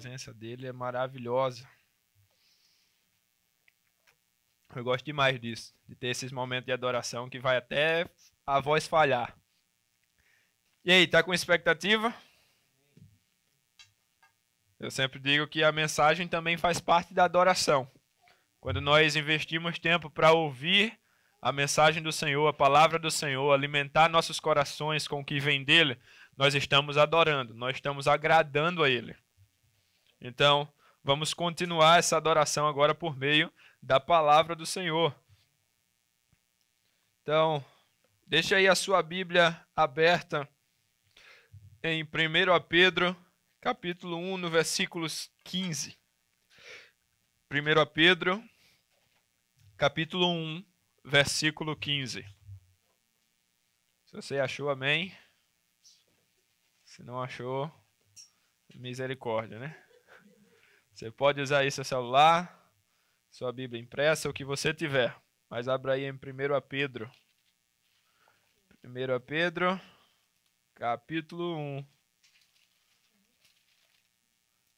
presença dele é maravilhosa. Eu gosto demais disso, de ter esses momentos de adoração que vai até a voz falhar. E aí, tá com expectativa? Eu sempre digo que a mensagem também faz parte da adoração. Quando nós investimos tempo para ouvir a mensagem do Senhor, a palavra do Senhor, alimentar nossos corações com o que vem dele, nós estamos adorando, nós estamos agradando a ele. Então, vamos continuar essa adoração agora por meio da palavra do Senhor. Então, deixa aí a sua Bíblia aberta em 1 Pedro, capítulo 1, no versículos 15. 1 Pedro, capítulo 1, versículo 15. Se você achou, amém. Se não achou, misericórdia, né? Você pode usar aí seu celular, sua Bíblia impressa, o que você tiver. Mas abra aí em 1 Pedro. 1 Pedro, capítulo 1,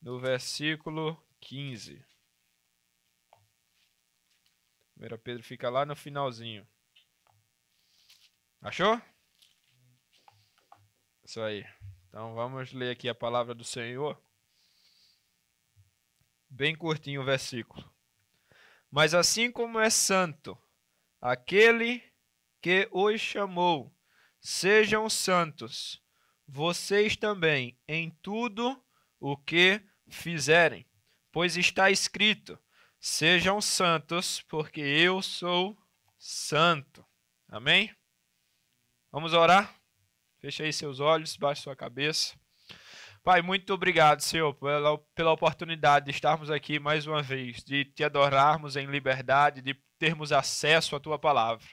no versículo 15. 1 Pedro fica lá no finalzinho. Achou? Isso aí. Então vamos ler aqui a palavra do Senhor. Bem curtinho o versículo. Mas assim como é santo aquele que os chamou, sejam santos, vocês também em tudo o que fizerem. Pois está escrito, sejam santos, porque eu sou santo. Amém? Vamos orar? Feche aí seus olhos, baixe sua cabeça. Pai, muito obrigado, Senhor, pela oportunidade de estarmos aqui mais uma vez, de te adorarmos em liberdade, de termos acesso à tua palavra.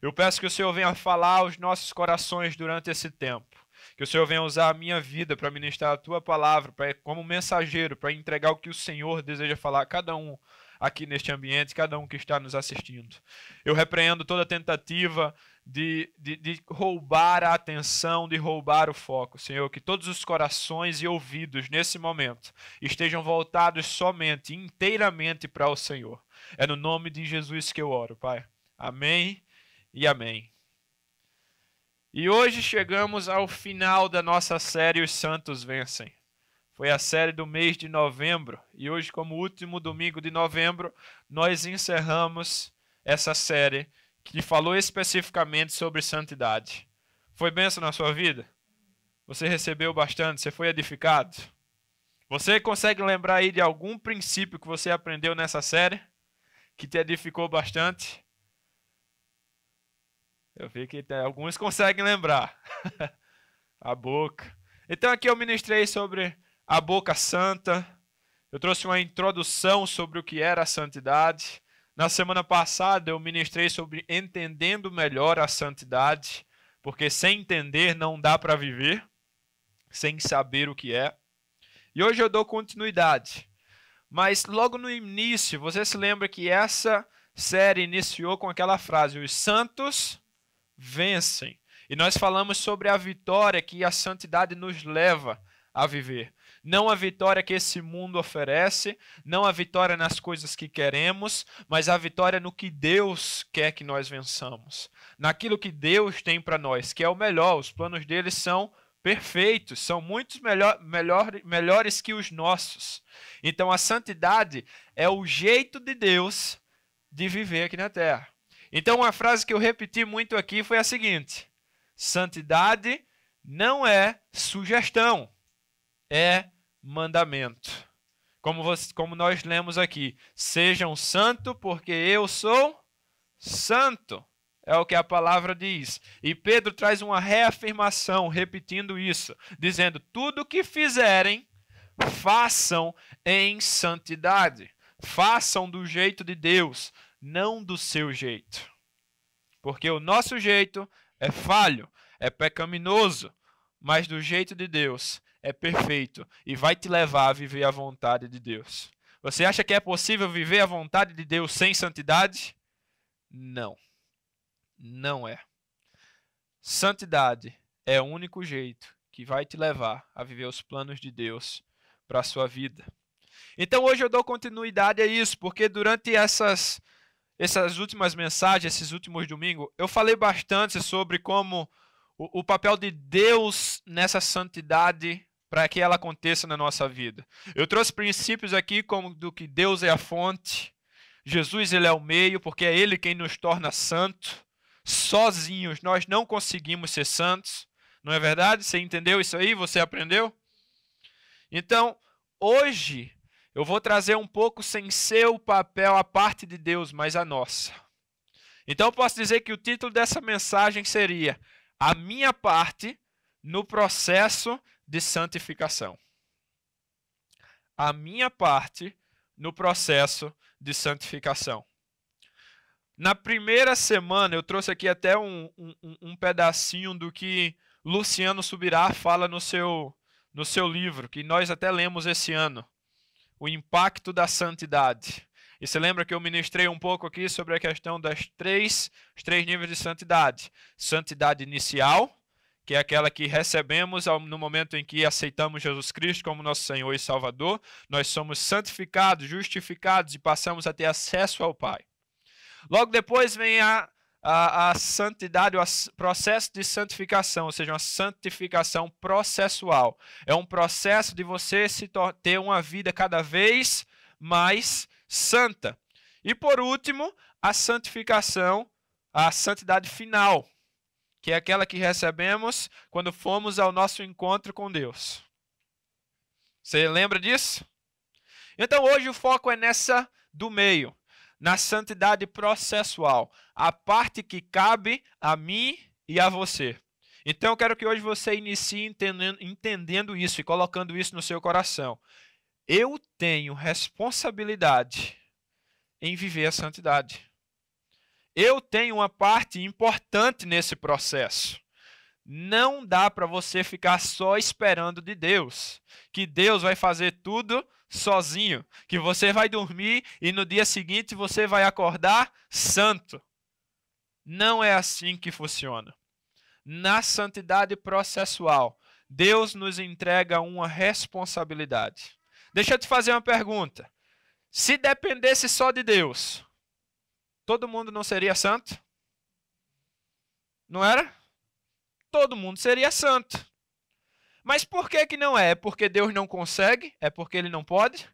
Eu peço que o Senhor venha falar aos nossos corações durante esse tempo. Que o Senhor venha usar a minha vida para ministrar a tua palavra, como mensageiro, para entregar o que o Senhor deseja falar a cada um aqui neste ambiente, cada um que está nos assistindo. Eu repreendo toda tentativa de roubar a atenção, de roubar o foco, Senhor, que todos os corações e ouvidos nesse momento estejam voltados somente, inteiramente para o Senhor. É no nome de Jesus que eu oro, Pai. Amém e amém. E hoje chegamos ao final da nossa série Os Santos Vencem. Foi a série do mês de novembro e hoje, como último domingo de novembro, nós encerramos essa série que falou especificamente sobre santidade. Foi bênção na sua vida? Você recebeu bastante? Você foi edificado? Você consegue lembrar aí de algum princípio que você aprendeu nessa série que te edificou bastante? Eu vi que alguns conseguem lembrar. A boca. Então aqui eu ministrei sobre a boca santa. Eu trouxe uma introdução sobre o que era a santidade. Na semana passada eu ministrei sobre entendendo melhor a santidade, porque sem entender não dá para viver, sem saber o que é. E hoje eu dou continuidade. Mas logo no início, você se lembra que essa série iniciou com aquela frase, os santos vencem. E nós falamos sobre a vitória que a santidade nos leva a viver. Não a vitória que esse mundo oferece, não a vitória nas coisas que queremos, mas a vitória no que Deus quer que nós vençamos. Naquilo que Deus tem para nós, que é o melhor. Os planos dele são perfeitos, são muito melhores que os nossos. Então a santidade é o jeito de Deus de viver aqui na terra. Então uma frase que eu repeti muito aqui foi a seguinte: santidade não é sugestão, é mandamento. Como nós lemos aqui, sejam santos porque eu sou santo. É o que a palavra diz. E Pedro traz uma reafirmação repetindo isso, dizendo, tudo o que fizerem, façam em santidade. Façam do jeito de Deus, não do seu jeito. Porque o nosso jeito é falho, é pecaminoso, mas do jeito de Deus é perfeito e vai te levar a viver a vontade de Deus. Você acha que é possível viver a vontade de Deus sem santidade? Não. Não é. Santidade é o único jeito que vai te levar a viver os planos de Deus para a sua vida. Então hoje eu dou continuidade a isso, porque durante essas últimas mensagens, esses últimos domingos, eu falei bastante sobre como o papel de Deus nessa santidade para que ela aconteça na nossa vida. Eu trouxe princípios aqui como do que Deus é a fonte, Jesus ele é o meio, porque é Ele quem nos torna santo. Sozinhos nós não conseguimos ser santos, não é verdade? Você entendeu isso aí? Você aprendeu? Então, hoje eu vou trazer um pouco sem seu papel a parte de Deus, mas a nossa. Então eu posso dizer que o título dessa mensagem seria A Minha Parte no Processo de Santificação. A minha parte no processo de santificação. Na primeira semana eu trouxe aqui até um pedacinho do que Luciano Subirá fala no seu livro, que nós até lemos esse ano. O impacto da santidade. E você lembra que eu ministrei um pouco aqui sobre a questão dos três níveis de santidade. Santidade inicial, que é aquela que recebemos no momento em que aceitamos Jesus Cristo como nosso Senhor e Salvador. Nós somos santificados, justificados e passamos a ter acesso ao Pai. Logo depois vem a santidade, o processo de santificação, ou seja, uma santificação processual. É um processo de você ter uma vida cada vez mais santa. E por último, a santificação, a santidade final, que é aquela que recebemos quando fomos ao nosso encontro com Deus. Você lembra disso? Então hoje o foco é nessa do meio. Na santidade processual, a parte que cabe a mim e a você. Então eu quero que hoje você inicie entendendo isso e colocando isso no seu coração. Eu tenho responsabilidade em viver a santidade. Eu tenho uma parte importante nesse processo. Não dá para você ficar só esperando de Deus, que Deus vai fazer tudo sozinho, que você vai dormir e no dia seguinte você vai acordar santo. Não é assim que funciona. Na santidade processual, Deus nos entrega uma responsabilidade. Deixa eu te fazer uma pergunta. Se dependesse só de Deus, todo mundo não seria santo? Não era? Todo mundo seria santo. Mas por que não é? É porque Deus não consegue? É porque Ele não pode?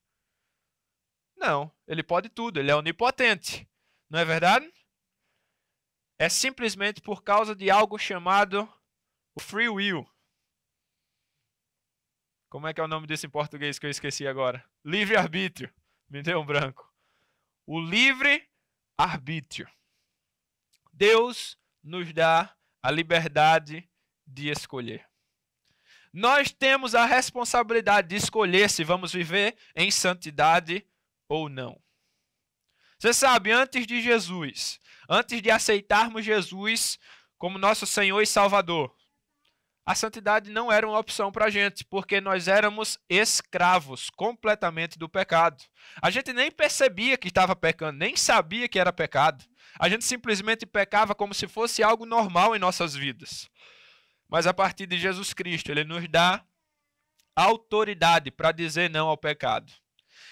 Não, Ele pode tudo, Ele é onipotente. Não é verdade? É simplesmente por causa de algo chamado o free will. Como é que é o nome disso em português que eu esqueci agora? Livre-arbítrio. Me deu um branco. O livre-arbítrio. Deus nos dá a liberdade de escolher. Nós temos a responsabilidade de escolher se vamos viver em santidade ou não. Você sabe, antes de Jesus, antes de aceitarmos Jesus como nosso Senhor e Salvador, a santidade não era uma opção para a gente, porque nós éramos escravos completamente do pecado. A gente nem percebia que estava pecando, nem sabia que era pecado. A gente simplesmente pecava como se fosse algo normal em nossas vidas. Mas a partir de Jesus Cristo, Ele nos dá autoridade para dizer não ao pecado.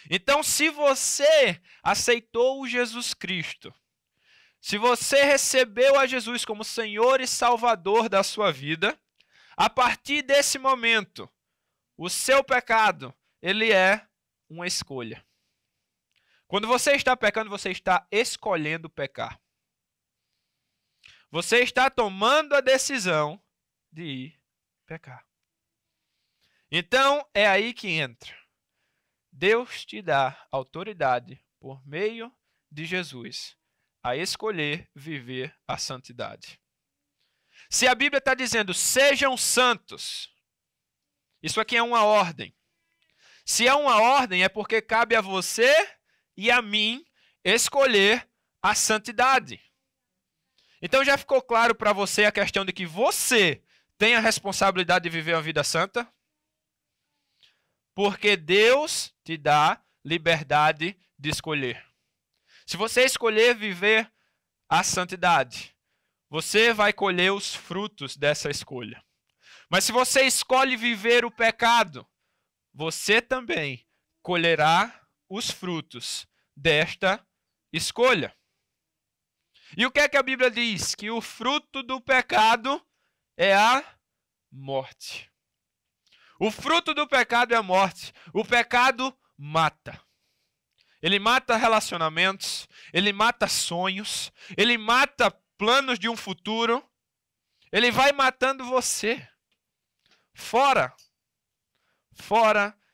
Então, se você aceitou Jesus Cristo, se você recebeu a Jesus como Senhor e Salvador da sua vida, a partir desse momento, o seu pecado, ele é uma escolha. Quando você está pecando, você está escolhendo pecar. Você está tomando a decisão de ir pecar. Então, é aí que entra. Deus te dá autoridade por meio de Jesus a escolher viver a santidade. Se a Bíblia está dizendo, sejam santos, isso aqui é uma ordem. Se é uma ordem, é porque cabe a você e a mim escolher a santidade. Então já ficou claro para você a questão de que você tem a responsabilidade de viver uma vida santa? Porque Deus te dá liberdade de escolher. Se você escolher viver a santidade, você vai colher os frutos dessa escolha. Mas se você escolhe viver o pecado, você também colherá os frutos desta escolha. E o que é que a Bíblia diz? Que o fruto do pecado é a morte. O fruto do pecado é a morte. O pecado mata. Ele mata relacionamentos, ele mata sonhos, ele mata planos de um futuro. Ele vai matando você. Fora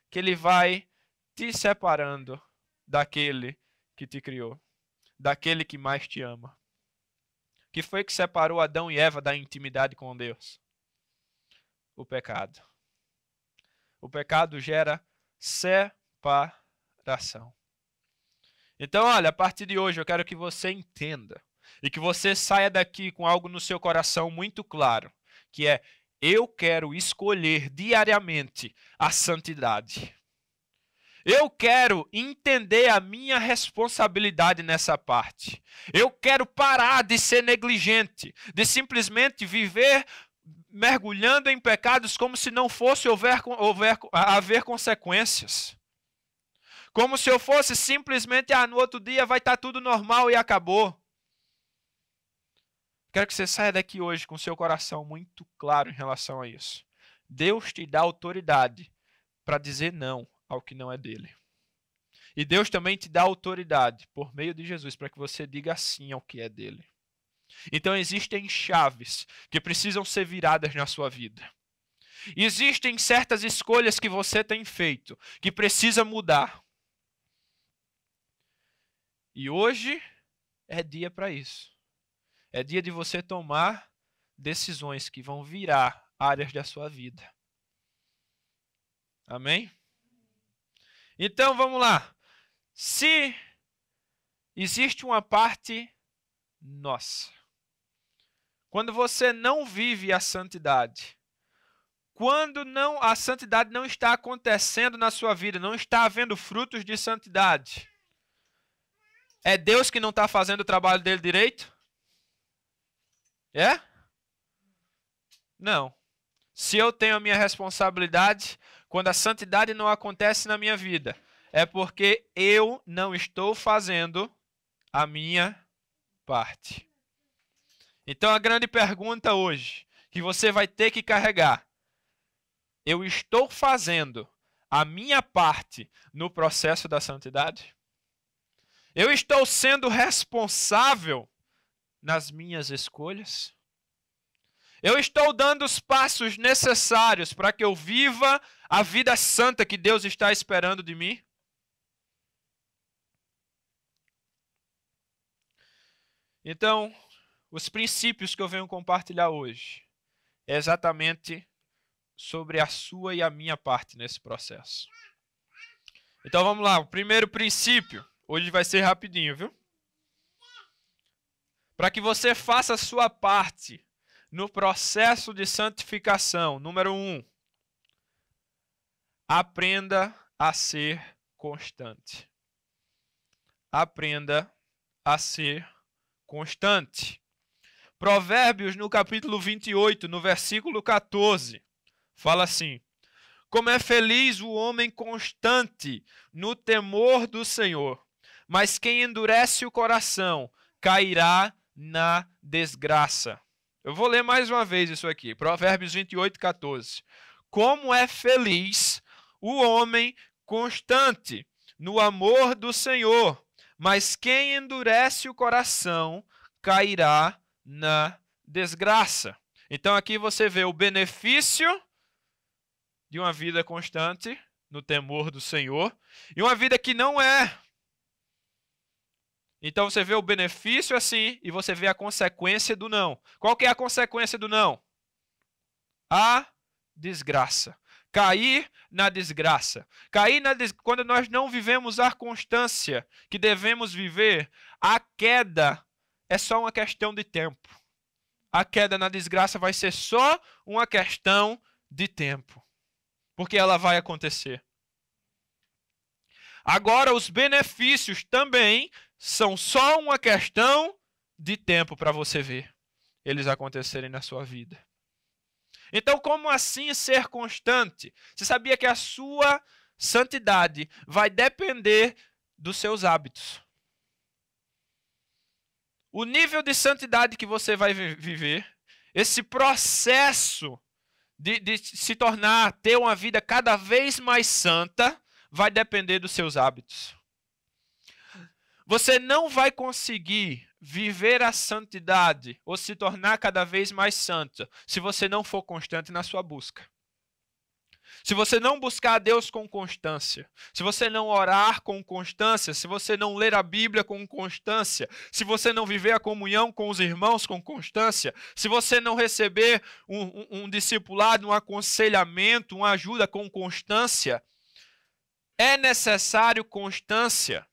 que ele vai te separando daquele que te criou, daquele que mais te ama. Que foi que separou Adão e Eva da intimidade com Deus? O pecado. O pecado gera separação. Então, olha, a partir de hoje eu quero que você entenda e que você saia daqui com algo no seu coração muito claro, que é: eu quero escolher diariamente a santidade. Eu quero entender a minha responsabilidade nessa parte. Eu quero parar de ser negligente, de simplesmente viver mergulhando em pecados como se não fosse haver consequências. Como se eu fosse simplesmente, no outro dia vai estar tudo normal e acabou. Quero que você saia daqui hoje com seu coração muito claro em relação a isso. Deus te dá autoridade para dizer não ao que não é dele. E Deus também te dá autoridade por meio de Jesus para que você diga sim ao que é dele. Então existem chaves que precisam ser viradas na sua vida. Existem certas escolhas que você tem feito que precisa mudar. E hoje é dia para isso. É dia de você tomar decisões que vão virar áreas da sua vida. Amém? Então vamos lá. Se existe uma parte nossa, quando você não vive a santidade, quando a santidade não está acontecendo na sua vida, não está havendo frutos de santidade, é Deus que não está fazendo o trabalho dele direito? É? Não. Se eu tenho a minha responsabilidade, quando a santidade não acontece na minha vida, é porque eu não estou fazendo a minha parte. Então a grande pergunta hoje, que você vai ter que carregar: eu estou fazendo a minha parte no processo da santidade? Eu estou sendo responsável nas minhas escolhas? Eu estou dando os passos necessários para que eu viva a vida santa que Deus está esperando de mim? Então, os princípios que eu venho compartilhar hoje é exatamente sobre a sua e a minha parte nesse processo. Então vamos lá, o primeiro princípio, hoje vai ser rapidinho, viu? Para que você faça a sua parte no processo de santificação, número 1, aprenda a ser constante. Aprenda a ser constante. Provérbios, no capítulo 28, no versículo 14, fala assim: como é feliz o homem constante no temor do Senhor, mas quem endurece o coração cairá na desgraça. Eu vou ler mais uma vez isso aqui. Provérbios 28, 14. Como é feliz o homem constante no amor do Senhor, mas quem endurece o coração cairá na desgraça. Então aqui você vê o benefício de uma vida constante no temor do Senhor e uma vida que não é. Então você vê o benefício assim e você vê a consequência do não. Qual que é a consequência do não? A desgraça. Cair na desgraça. Quando nós não vivemos a constância que devemos viver, a queda é só uma questão de tempo. A queda na desgraça vai ser só uma questão de tempo. Porque ela vai acontecer. Agora, os benefícios também são só uma questão de tempo para você ver eles acontecerem na sua vida. Então, como assim ser constante? Você sabia que a sua santidade vai depender dos seus hábitos. O nível de santidade que você vai viver, esse processo de se tornar, ter uma vida cada vez mais santa, vai depender dos seus hábitos. Você não vai conseguir viver a santidade ou se tornar cada vez mais santa se você não for constante na sua busca. Se você não buscar a Deus com constância, se você não orar com constância, se você não ler a Bíblia com constância, se você não viver a comunhão com os irmãos com constância, se você não receber um discipulado, um aconselhamento, uma ajuda com constância, é necessário constância.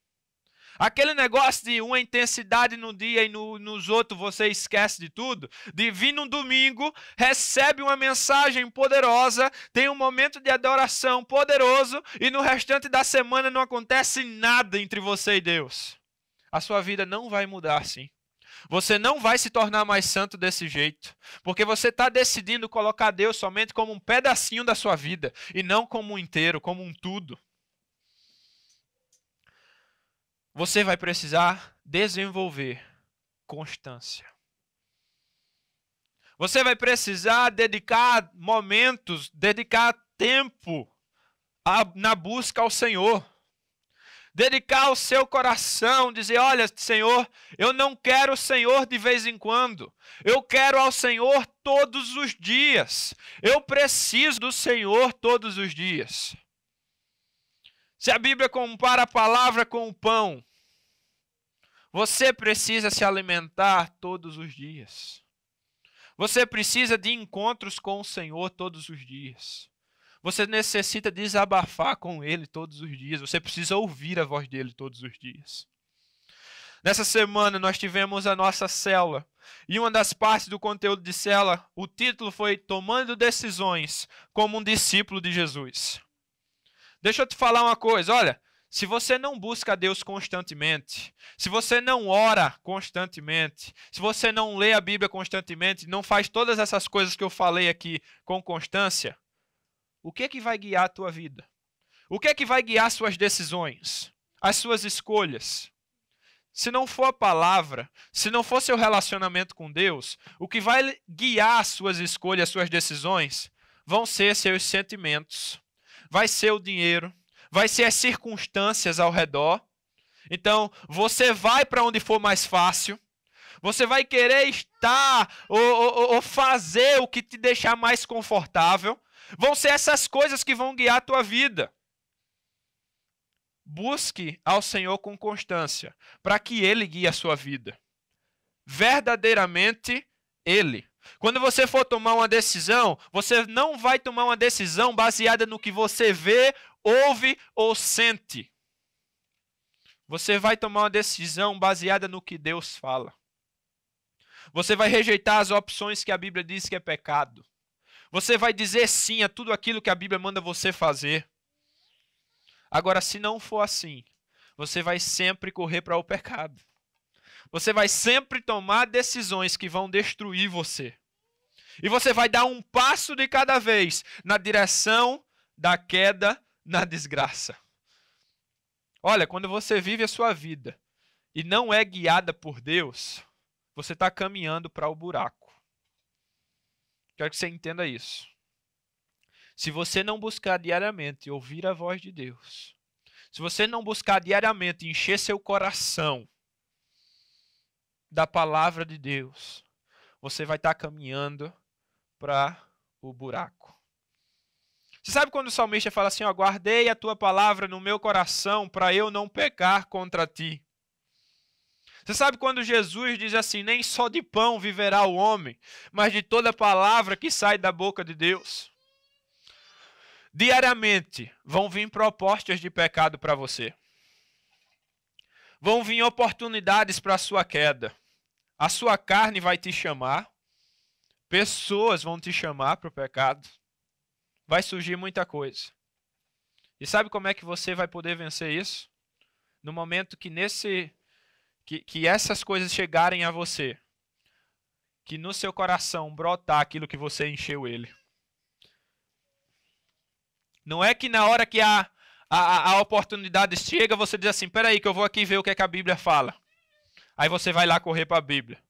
Aquele negócio de uma intensidade no dia e nos outros você esquece de tudo, de vir no domingo, recebe uma mensagem poderosa, tem um momento de adoração poderoso e no restante da semana não acontece nada entre você e Deus. A sua vida não vai mudar assim. Você não vai se tornar mais santo desse jeito, porque você está decidindo colocar Deus somente como um pedacinho da sua vida e não como um inteiro, como um tudo. Você vai precisar desenvolver constância. Você vai precisar dedicar momentos, dedicar tempo na busca ao Senhor. Dedicar o seu coração, dizer, olha, Senhor, eu não quero o Senhor de vez em quando. Eu quero ao Senhor todos os dias. Eu preciso do Senhor todos os dias. Se a Bíblia compara a palavra com o pão, você precisa se alimentar todos os dias. Você precisa de encontros com o Senhor todos os dias. Você necessita desabafar com Ele todos os dias. Você precisa ouvir a voz dEle todos os dias. Nessa semana nós tivemos a nossa célula. E uma das partes do conteúdo de célula, o título foi Tomando Decisões como um Discípulo de Jesus. Deixa eu te falar uma coisa, olha. Se você não busca a Deus constantemente, se você não ora constantemente, se você não lê a Bíblia constantemente, não faz todas essas coisas que eu falei aqui com constância, o que é que vai guiar a tua vida? O que é que vai guiar suas decisões, as suas escolhas? Se não for a palavra, se não for seu relacionamento com Deus, o que vai guiar as suas escolhas, as suas decisões, vão ser seus sentimentos, vai ser o dinheiro, vai ser as circunstâncias ao redor. Então, você vai para onde for mais fácil. Você vai querer estar ou fazer o que te deixar mais confortável. Vão ser essas coisas que vão guiar a tua vida. Busque ao Senhor com constância, para que Ele guie a sua vida. Verdadeiramente, Ele. Quando você for tomar uma decisão, você não vai tomar uma decisão baseada no que você vê, ouve ou sente. Você vai tomar uma decisão baseada no que Deus fala. Você vai rejeitar as opções que a Bíblia diz que é pecado. Você vai dizer sim a tudo aquilo que a Bíblia manda você fazer. Agora, se não for assim, você vai sempre correr para o pecado. Você vai sempre tomar decisões que vão destruir você. E você vai dar um passo de cada vez na direção da queda, na desgraça. Olha, quando você vive a sua vida e não é guiada por Deus, você está caminhando para o buraco. Quero que você entenda isso. Se você não buscar diariamente ouvir a voz de Deus, se você não buscar diariamente encher seu coração da palavra de Deus, você vai estar caminhando para o buraco. Você sabe quando o salmista fala assim, ó, guardei a tua palavra no meu coração para eu não pecar contra ti. Você sabe quando Jesus diz assim, nem só de pão viverá o homem, mas de toda palavra que sai da boca de Deus. Diariamente vão vir propostas de pecado para você. Vão vir oportunidades para a sua queda. A sua carne vai te chamar. Pessoas vão te chamar para o pecado. Vai surgir muita coisa. E sabe como é que você vai poder vencer isso? No momento que essas coisas chegarem a você. que no seu coração brotar aquilo que você encheu ele. Não é que na hora que a oportunidade chega, você diz assim, peraí que eu vou aqui ver o que é que a Bíblia fala. Aí você vai lá correr para a Bíblia.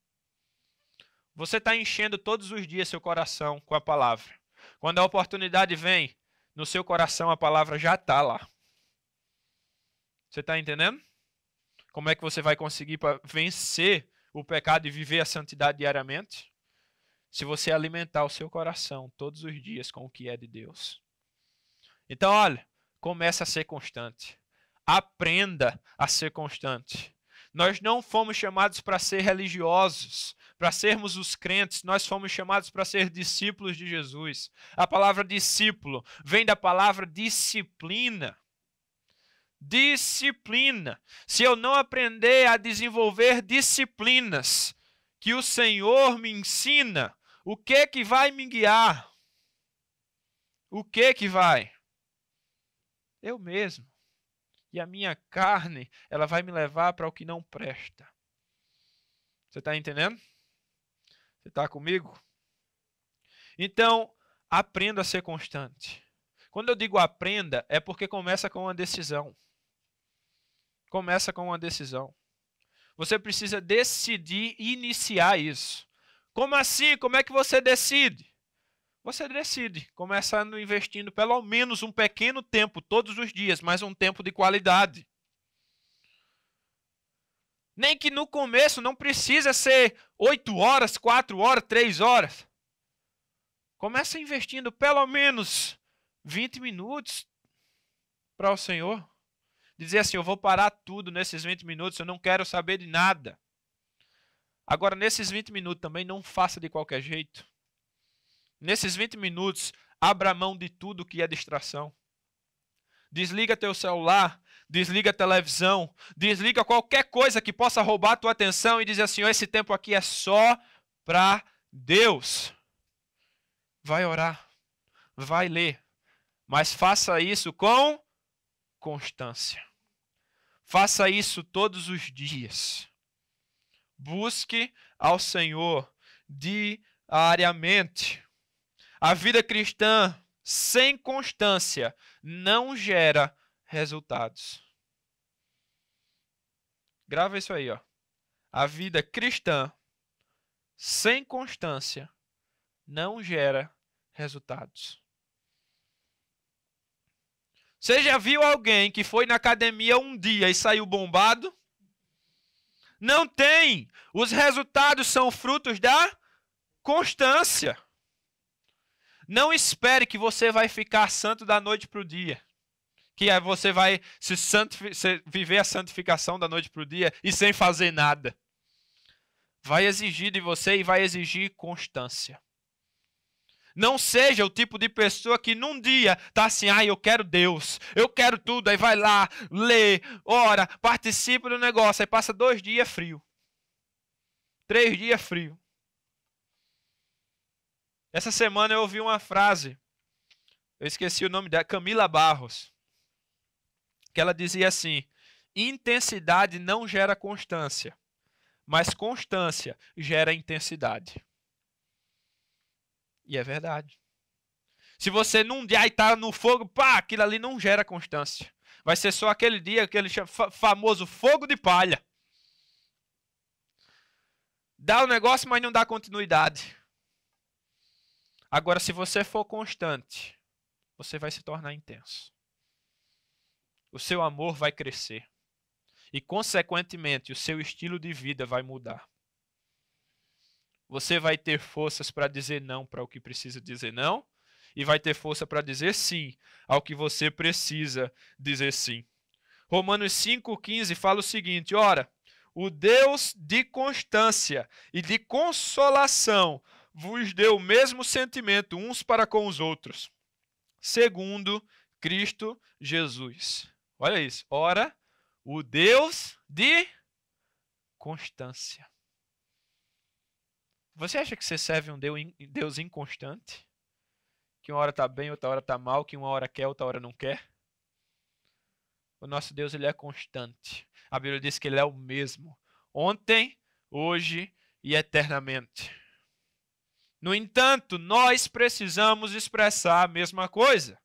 Você está enchendo todos os dias seu coração com a palavra. Quando a oportunidade vem, no seu coração a palavra já está lá. Você está entendendo? Como é que você vai conseguir vencer o pecado e viver a santidade diariamente? Se você alimentar o seu coração todos os dias com o que é de Deus. Então, olha, comece a ser constante. Aprenda a ser constante. Nós não fomos chamados para ser religiosos, para sermos os crentes. Nós fomos chamados para ser discípulos de Jesus. A palavra discípulo vem da palavra disciplina. Disciplina. Se eu não aprender a desenvolver disciplinas que o Senhor me ensina, o que vai me guiar? O que vai? Eu mesmo. E a minha carne, ela vai me levar para o que não presta. Você está entendendo? Você está comigo? Então, aprenda a ser constante. Quando eu digo aprenda, é porque começa com uma decisão. Começa com uma decisão. Você precisa decidir iniciar isso. Como assim? Como é que você decide? Você decide, começando investindo pelo menos um pequeno tempo, todos os dias, mas um tempo de qualidade. Nem que no começo não precisa ser 8 horas, 4 horas, 3 horas. Começa investindo pelo menos 20 minutos para o Senhor. Dizer assim, eu vou parar tudo nesses 20 minutos, eu não quero saber de nada. Agora, nesses 20 minutos também não faça de qualquer jeito. Nesses 20 minutos, abra mão de tudo que é distração. Desliga teu celular, desliga a televisão, desliga qualquer coisa que possa roubar a tua atenção e dizer assim, esse tempo aqui é só para Deus. Vai orar, vai ler, mas faça isso com constância. Faça isso todos os dias. Busque ao Senhor diariamente. A vida cristã sem constância não gera resultados. Grava isso aí, ó. A vida cristã sem constância não gera resultados. Você já viu alguém que foi na academia um dia e saiu bombado? Não tem. Os resultados são frutos da constância. Não espere que você vai ficar santo da noite para o dia. Que você vai viver a santificação da noite para o dia e sem fazer nada. Vai exigir de você e vai exigir constância. Não seja o tipo de pessoa que num dia está assim, eu quero Deus, eu quero tudo, aí vai lá, lê, ora, participa do negócio, aí passa 2 dias frio. 3 dias frio. Essa semana eu ouvi uma frase, eu esqueci o nome dela, Camila Barros, que ela dizia assim, intensidade não gera constância, mas constância gera intensidade. E é verdade. Se você num dia está no fogo, aquilo ali não gera constância. Vai ser só aquele dia, aquele famoso fogo de palha. Dá o negócio, mas não dá continuidade. Agora, se você for constante, você vai se tornar intenso. O seu amor vai crescer. E, consequentemente, o seu estilo de vida vai mudar. Você vai ter forças para dizer não para o que precisa dizer não. E vai ter força para dizer sim ao que você precisa dizer sim. Romanos 5,15 fala o seguinte, ora, o Deus de constância e de consolação vos deu o mesmo sentimento uns para com os outros, segundo Cristo Jesus. Olha isso. Ora, o Deus de constância. Você acha que você serve um Deus inconstante? Que uma hora está bem, outra hora está mal, que uma hora quer, outra hora não quer? O nosso Deus, ele é constante. A Bíblia diz que ele é o mesmo. Ontem, hoje e eternamente. No entanto, nós precisamos expressar a mesma coisa.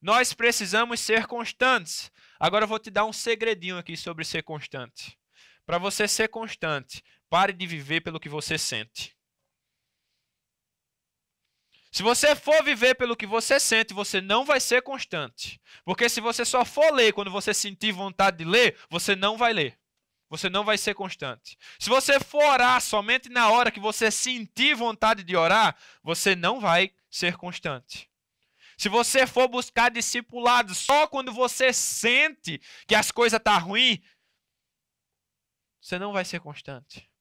Nós precisamos ser constantes. Agora eu vou te dar um segredinho aqui sobre ser constante. Para você ser constante, pare de viver pelo que você sente. Se você for viver pelo que você sente, você não vai ser constante. Porque se você só for ler quando você sentir vontade de ler, você não vai ler. Você não vai ser constante. Se você for orar somente na hora que você sentir vontade de orar, você não vai ser constante. Se você for buscar discipulado só quando você sente que as coisas estão ruins, você não vai ser constante.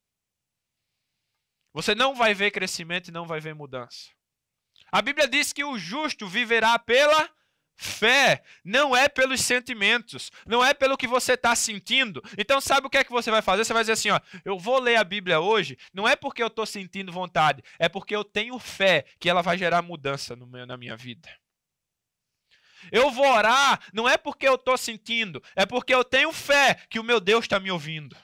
Você não vai ver crescimento e não vai ver mudança. A Bíblia diz que o justo viverá pela fé, não é pelos sentimentos, não é pelo que você está sentindo. Então sabe o que é que você vai fazer? Você vai dizer assim, ó, eu vou ler a Bíblia hoje, não é porque eu estou sentindo vontade, é porque eu tenho fé que ela vai gerar mudança na minha vida. Eu vou orar, não é porque eu estou sentindo, é porque eu tenho fé que o meu Deus está me ouvindo.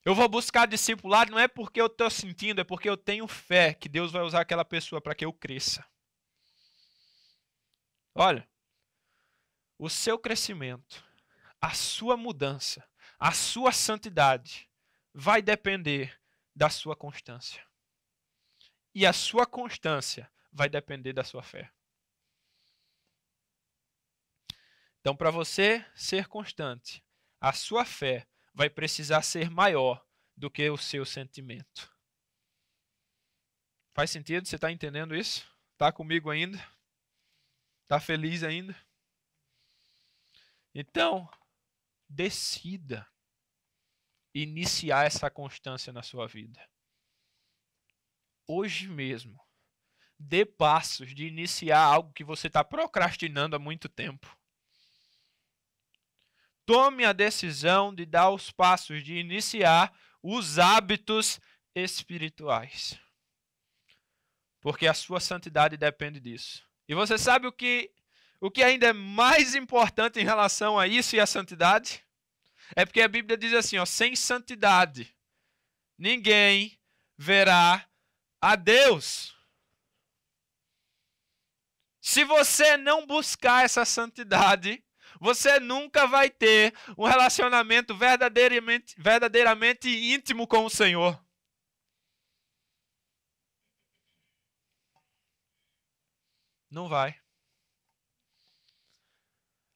Eu vou buscar discipulado, não é porque eu estou sentindo, é porque eu tenho fé que Deus vai usar aquela pessoa para que eu cresça. Olha, o seu crescimento, a sua mudança, a sua santidade vai depender da sua constância. E a sua constância vai depender da sua fé. Então, para você ser constante, a sua fé vai precisar ser maior do que o seu sentimento. Faz sentido? Você está entendendo isso? Está comigo ainda? Está feliz ainda? Então, decida iniciar essa constância na sua vida. Hoje mesmo, dê passos de iniciar algo que você está procrastinando há muito tempo. Tome a decisão de dar os passos, de iniciar os hábitos espirituais. Porque a sua santidade depende disso. E você sabe o que ainda é mais importante em relação a isso e a santidade? É porque a Bíblia diz assim, ó, sem santidade ninguém verá a Deus. Se você não buscar essa santidade, você nunca vai ter um relacionamento verdadeiramente íntimo com o Senhor. Não vai.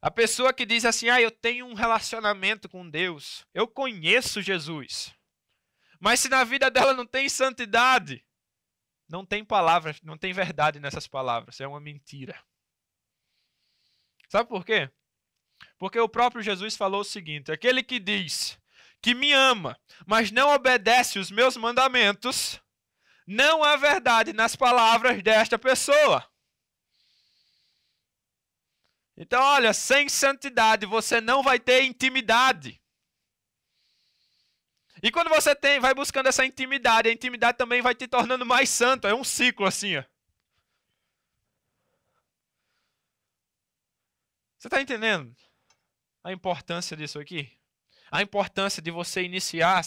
A pessoa que diz assim, eu tenho um relacionamento com Deus, eu conheço Jesus, mas se na vida dela não tem santidade, não tem palavras, não tem verdade nessas palavras, é uma mentira. Sabe por quê? Porque o próprio Jesus falou o seguinte, aquele que diz que me ama, mas não obedece os meus mandamentos, não há verdade nas palavras desta pessoa. Então, olha, sem santidade você não vai ter intimidade. E quando você vai buscando essa intimidade, a intimidade também vai te tornando mais santo. É um ciclo assim, ó. Você está entendendo a importância disso aqui? A importância de você iniciar,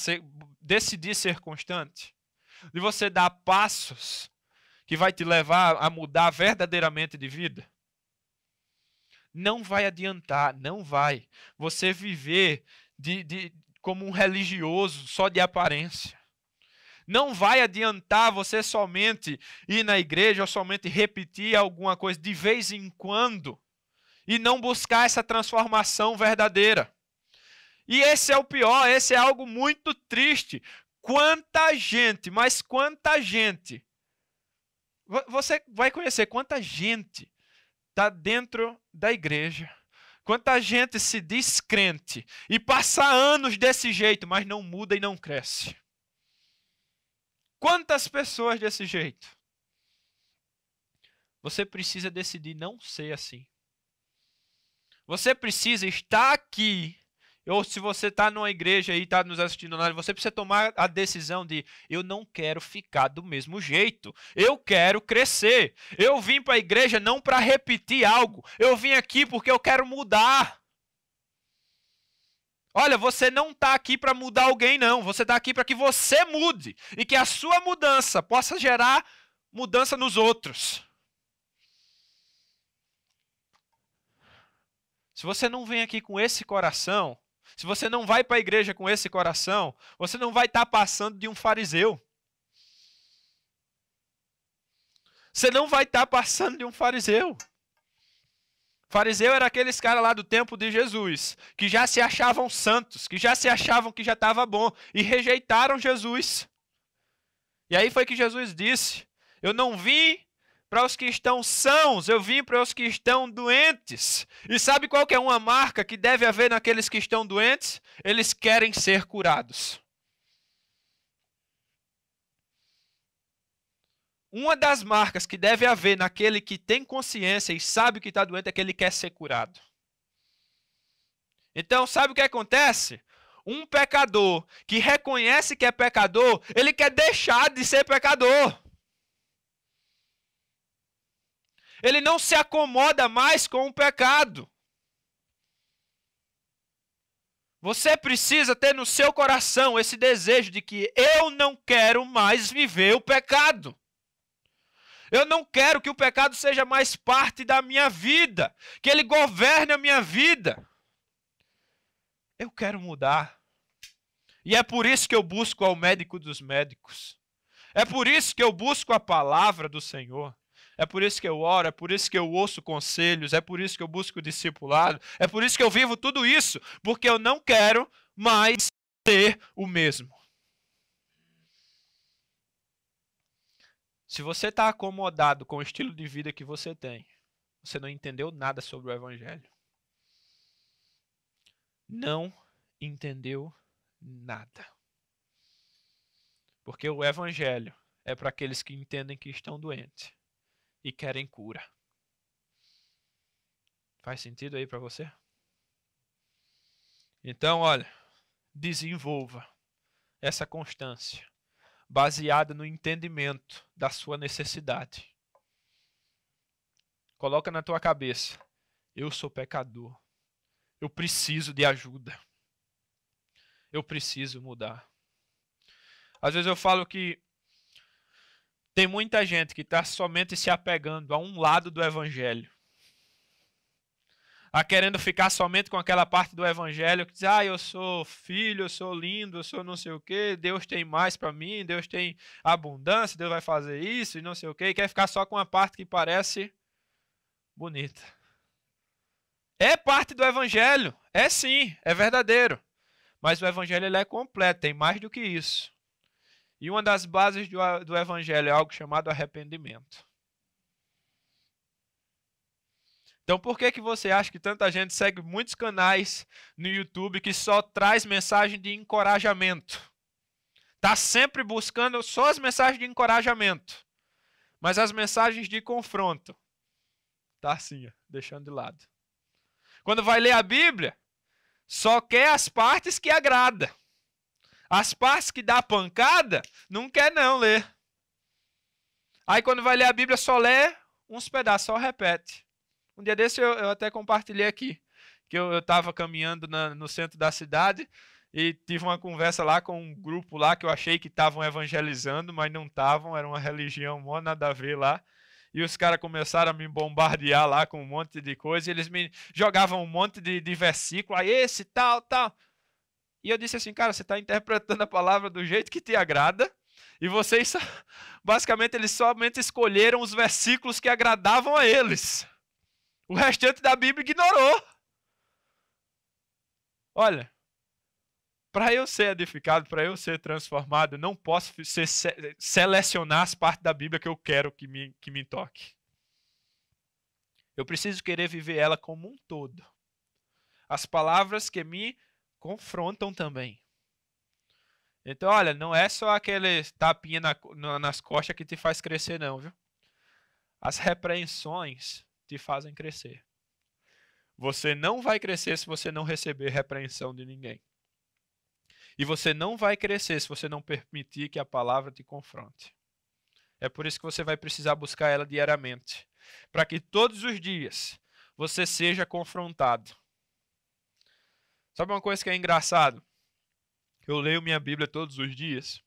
decidir ser constante. De você dar passos que vai te levar a mudar verdadeiramente de vida. Não vai adiantar, não vai. Você viver como um religioso só de aparência. Não vai adiantar você somente ir na igreja ou somente repetir alguma coisa de vez em quando e não buscar essa transformação verdadeira. E esse é o pior, esse é algo muito triste. Quanta gente, mas quanta gente. Você vai conhecer quanta gente está dentro da igreja. Quanta gente se diz crente e passa anos desse jeito, mas não muda e não cresce. Quantas pessoas desse jeito? Você precisa decidir não ser assim. Você precisa estar aqui, ou se você está numa igreja e está nos assistindo, você precisa tomar a decisão de eu não quero ficar do mesmo jeito. Eu quero crescer. Eu vim para a igreja não para repetir algo. Eu vim aqui porque eu quero mudar. Olha, você não está aqui para mudar alguém, não. Você está aqui para que você mude. E que a sua mudança possa gerar mudança nos outros. Se você não vem aqui com esse coração, se você não vai para a igreja com esse coração, você não vai estar passando de um fariseu. Você não vai estar passando de um fariseu. Fariseu era aqueles caras lá do tempo de Jesus, que já se achavam santos, que já se achavam que já estava bom, e rejeitaram Jesus. E aí foi que Jesus disse, eu não vim para os que estão sãos, eu vim para os que estão doentes. E sabe qual que é uma marca que deve haver naqueles que estão doentes? Eles querem ser curados. Uma das marcas que deve haver naquele que tem consciência e sabe que está doente é que ele quer ser curado. Então, sabe o que acontece? Um pecador que reconhece que é pecador, ele quer deixar de ser pecador. Ele não se acomoda mais com o pecado. Você precisa ter no seu coração esse desejo de que eu não quero mais viver o pecado. Eu não quero que o pecado seja mais parte da minha vida, que ele governe a minha vida. Eu quero mudar. E é por isso que eu busco ao médico dos médicos. É por isso que eu busco a palavra do Senhor. É por isso que eu oro, é por isso que eu ouço conselhos, é por isso que eu busco o discipulado, é por isso que eu vivo tudo isso, porque eu não quero mais ser o mesmo. Se você está acomodado com o estilo de vida que você tem, você não entendeu nada sobre o Evangelho. Não entendeu nada. Porque o Evangelho é para aqueles que entendem que estão doentes e querem cura. Faz sentido aí para você? Então, olha, desenvolva essa constância baseada no entendimento da sua necessidade. Coloca na tua cabeça, eu sou pecador. Eu preciso de ajuda. Eu preciso mudar. Às vezes eu falo que tem muita gente que está somente se apegando a um lado do Evangelho. A querendo ficar somente com aquela parte do Evangelho que diz, eu sou filho, eu sou lindo, eu sou não sei o quê, Deus tem mais para mim, Deus tem abundância, Deus vai fazer isso e não sei o quê, e quer ficar só com a parte que parece bonita. É parte do Evangelho, é sim, é verdadeiro. Mas o Evangelho ele é completo, tem mais do que isso. E uma das bases do Evangelho é algo chamado arrependimento. Então por que você acha que tanta gente segue muitos canais no YouTube que só traz mensagem de encorajamento? Está sempre buscando só as mensagens de encorajamento. Mas as mensagens de confronto, tá assim, deixando de lado. Quando vai ler a Bíblia, só quer as partes que agradam. As partes que dá pancada, não quer não ler. Aí quando vai ler a Bíblia, só lê uns pedaços, só repete. Um dia desse eu até compartilhei aqui, que eu estava caminhando no centro da cidade e tive uma conversa lá com um grupo lá que eu achei que estavam evangelizando, mas não estavam, era uma religião mó nada a ver lá. E os caras começaram a me bombardear lá com um monte de coisa, e eles me jogavam um monte de versículo, aí esse, tal. E eu disse assim, cara, você está interpretando a palavra do jeito que te agrada, e vocês, basicamente, eles somente escolheram os versículos que agradavam a eles. O restante da Bíblia ignorou. Olha, para eu ser edificado, para eu ser transformado, eu não posso selecionar as partes da Bíblia que eu quero que me toque. Eu preciso querer viver ela como um todo. As palavras que me confrontam também. Então, olha, não é só aquele tapinha nas costas que te faz crescer, não, viu? As repreensões te fazem crescer. Você não vai crescer se você não receber repreensão de ninguém. E você não vai crescer se você não permitir que a palavra te confronte. É por isso que você vai precisar buscar ela diariamente. Para que todos os dias você seja confrontado. Sabe uma coisa que é engraçado? Eu leio minha Bíblia todos os dias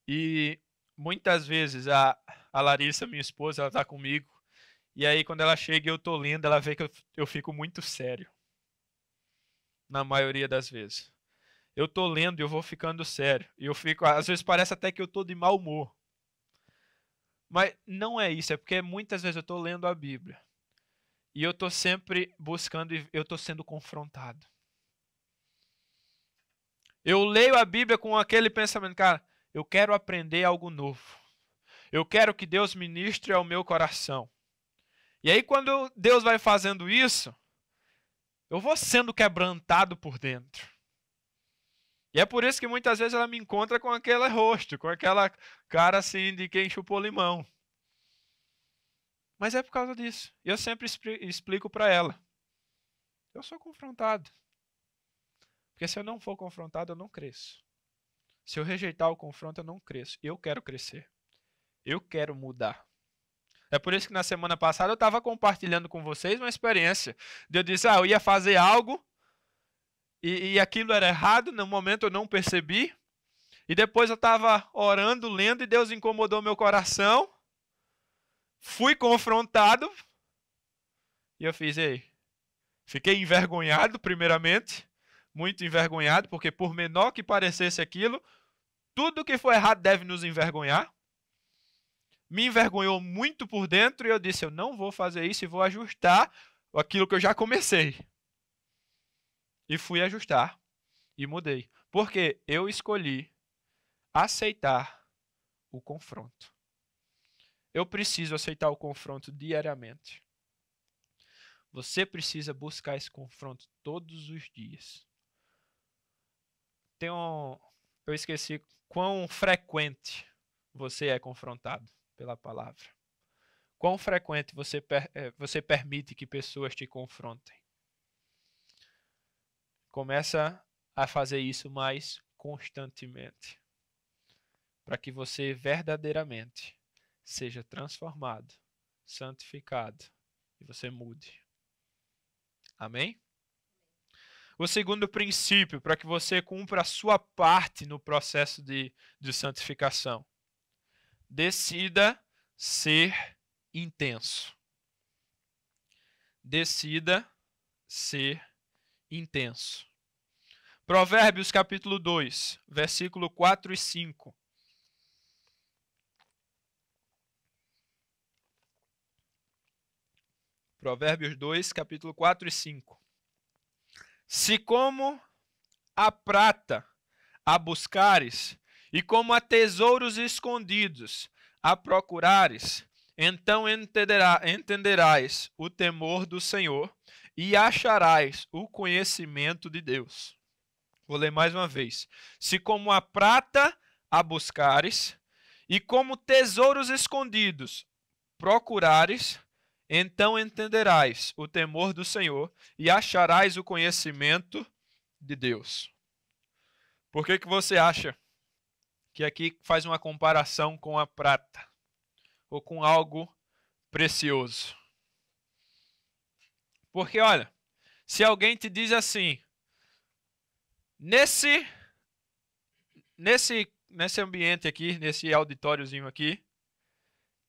e muitas vezes a Larissa, minha esposa, ela está comigo. E aí quando ela chega e eu tô lendo, ela vê que eu fico muito sério. Na maioria das vezes. Eu tô lendo e eu vou ficando sério. E eu fico, às vezes parece até que eu tô de mau humor. Mas não é isso, é porque muitas vezes eu tô lendo a Bíblia. E eu tô sempre buscando e eu tô sendo confrontado. Eu leio a Bíblia com aquele pensamento, cara, eu quero aprender algo novo. Eu quero que Deus ministre ao meu coração. E aí quando Deus vai fazendo isso, eu vou sendo quebrantado por dentro. E é por isso que muitas vezes ela me encontra com aquele rosto, com aquela cara assim de quem chupou limão. Mas é por causa disso. E eu sempre explico para ela. Eu sou confrontado. Porque se eu não for confrontado, eu não cresço. Se eu rejeitar o confronto, eu não cresço. Eu quero crescer. Eu quero mudar. É por isso que na semana passada eu estava compartilhando com vocês uma experiência. Eu disse, eu ia fazer algo e aquilo era errado. No momento eu não percebi. E depois eu estava orando, lendo e Deus incomodou meu coração. Fui confrontado. E eu fiz, fiquei envergonhado primeiramente. Muito envergonhado, porque por menor que parecesse aquilo, tudo que foi errado deve nos envergonhar. Me envergonhou muito por dentro e eu disse, eu não vou fazer isso e vou ajustar aquilo que eu já comecei. E fui ajustar e mudei. Porque eu escolhi aceitar o confronto. Eu preciso aceitar o confronto diariamente. Você precisa buscar esse confronto todos os dias. Eu esqueci quão frequente você é confrontado pela palavra. Quão frequente você permite que pessoas te confrontem. Começa a fazer isso mais constantemente. Para que você verdadeiramente seja transformado, santificado e você mude. Amém? O segundo princípio, para que você cumpra a sua parte no processo de santificação. Decida ser intenso. Decida ser intenso. Provérbios capítulo 2, versículo 4 e 5. Provérbios 2, capítulo 4 e 5. Se como a prata a buscares, e como a tesouros escondidos a procurares, então entenderás o temor do Senhor e acharás o conhecimento de Deus. Vou ler mais uma vez. Se como a prata a buscares, e como tesouros escondidos procurares, então entenderás o temor do Senhor e acharás o conhecimento de Deus. Por que você acha que aqui faz uma comparação com a prata ou com algo precioso? Porque, olha, se alguém te diz assim, nesse ambiente aqui, nesse auditóriozinho aqui,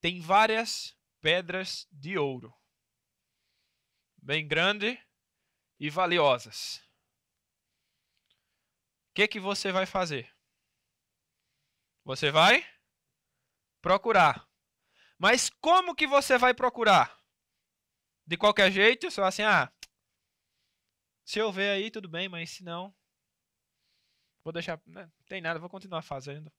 tem várias pedras de ouro, bem grande e valiosas. O que você vai fazer? Você vai procurar. Mas como que você vai procurar? De qualquer jeito, só assim, se eu ver aí, tudo bem, mas se não, vou deixar, não tem nada, vou continuar fazendo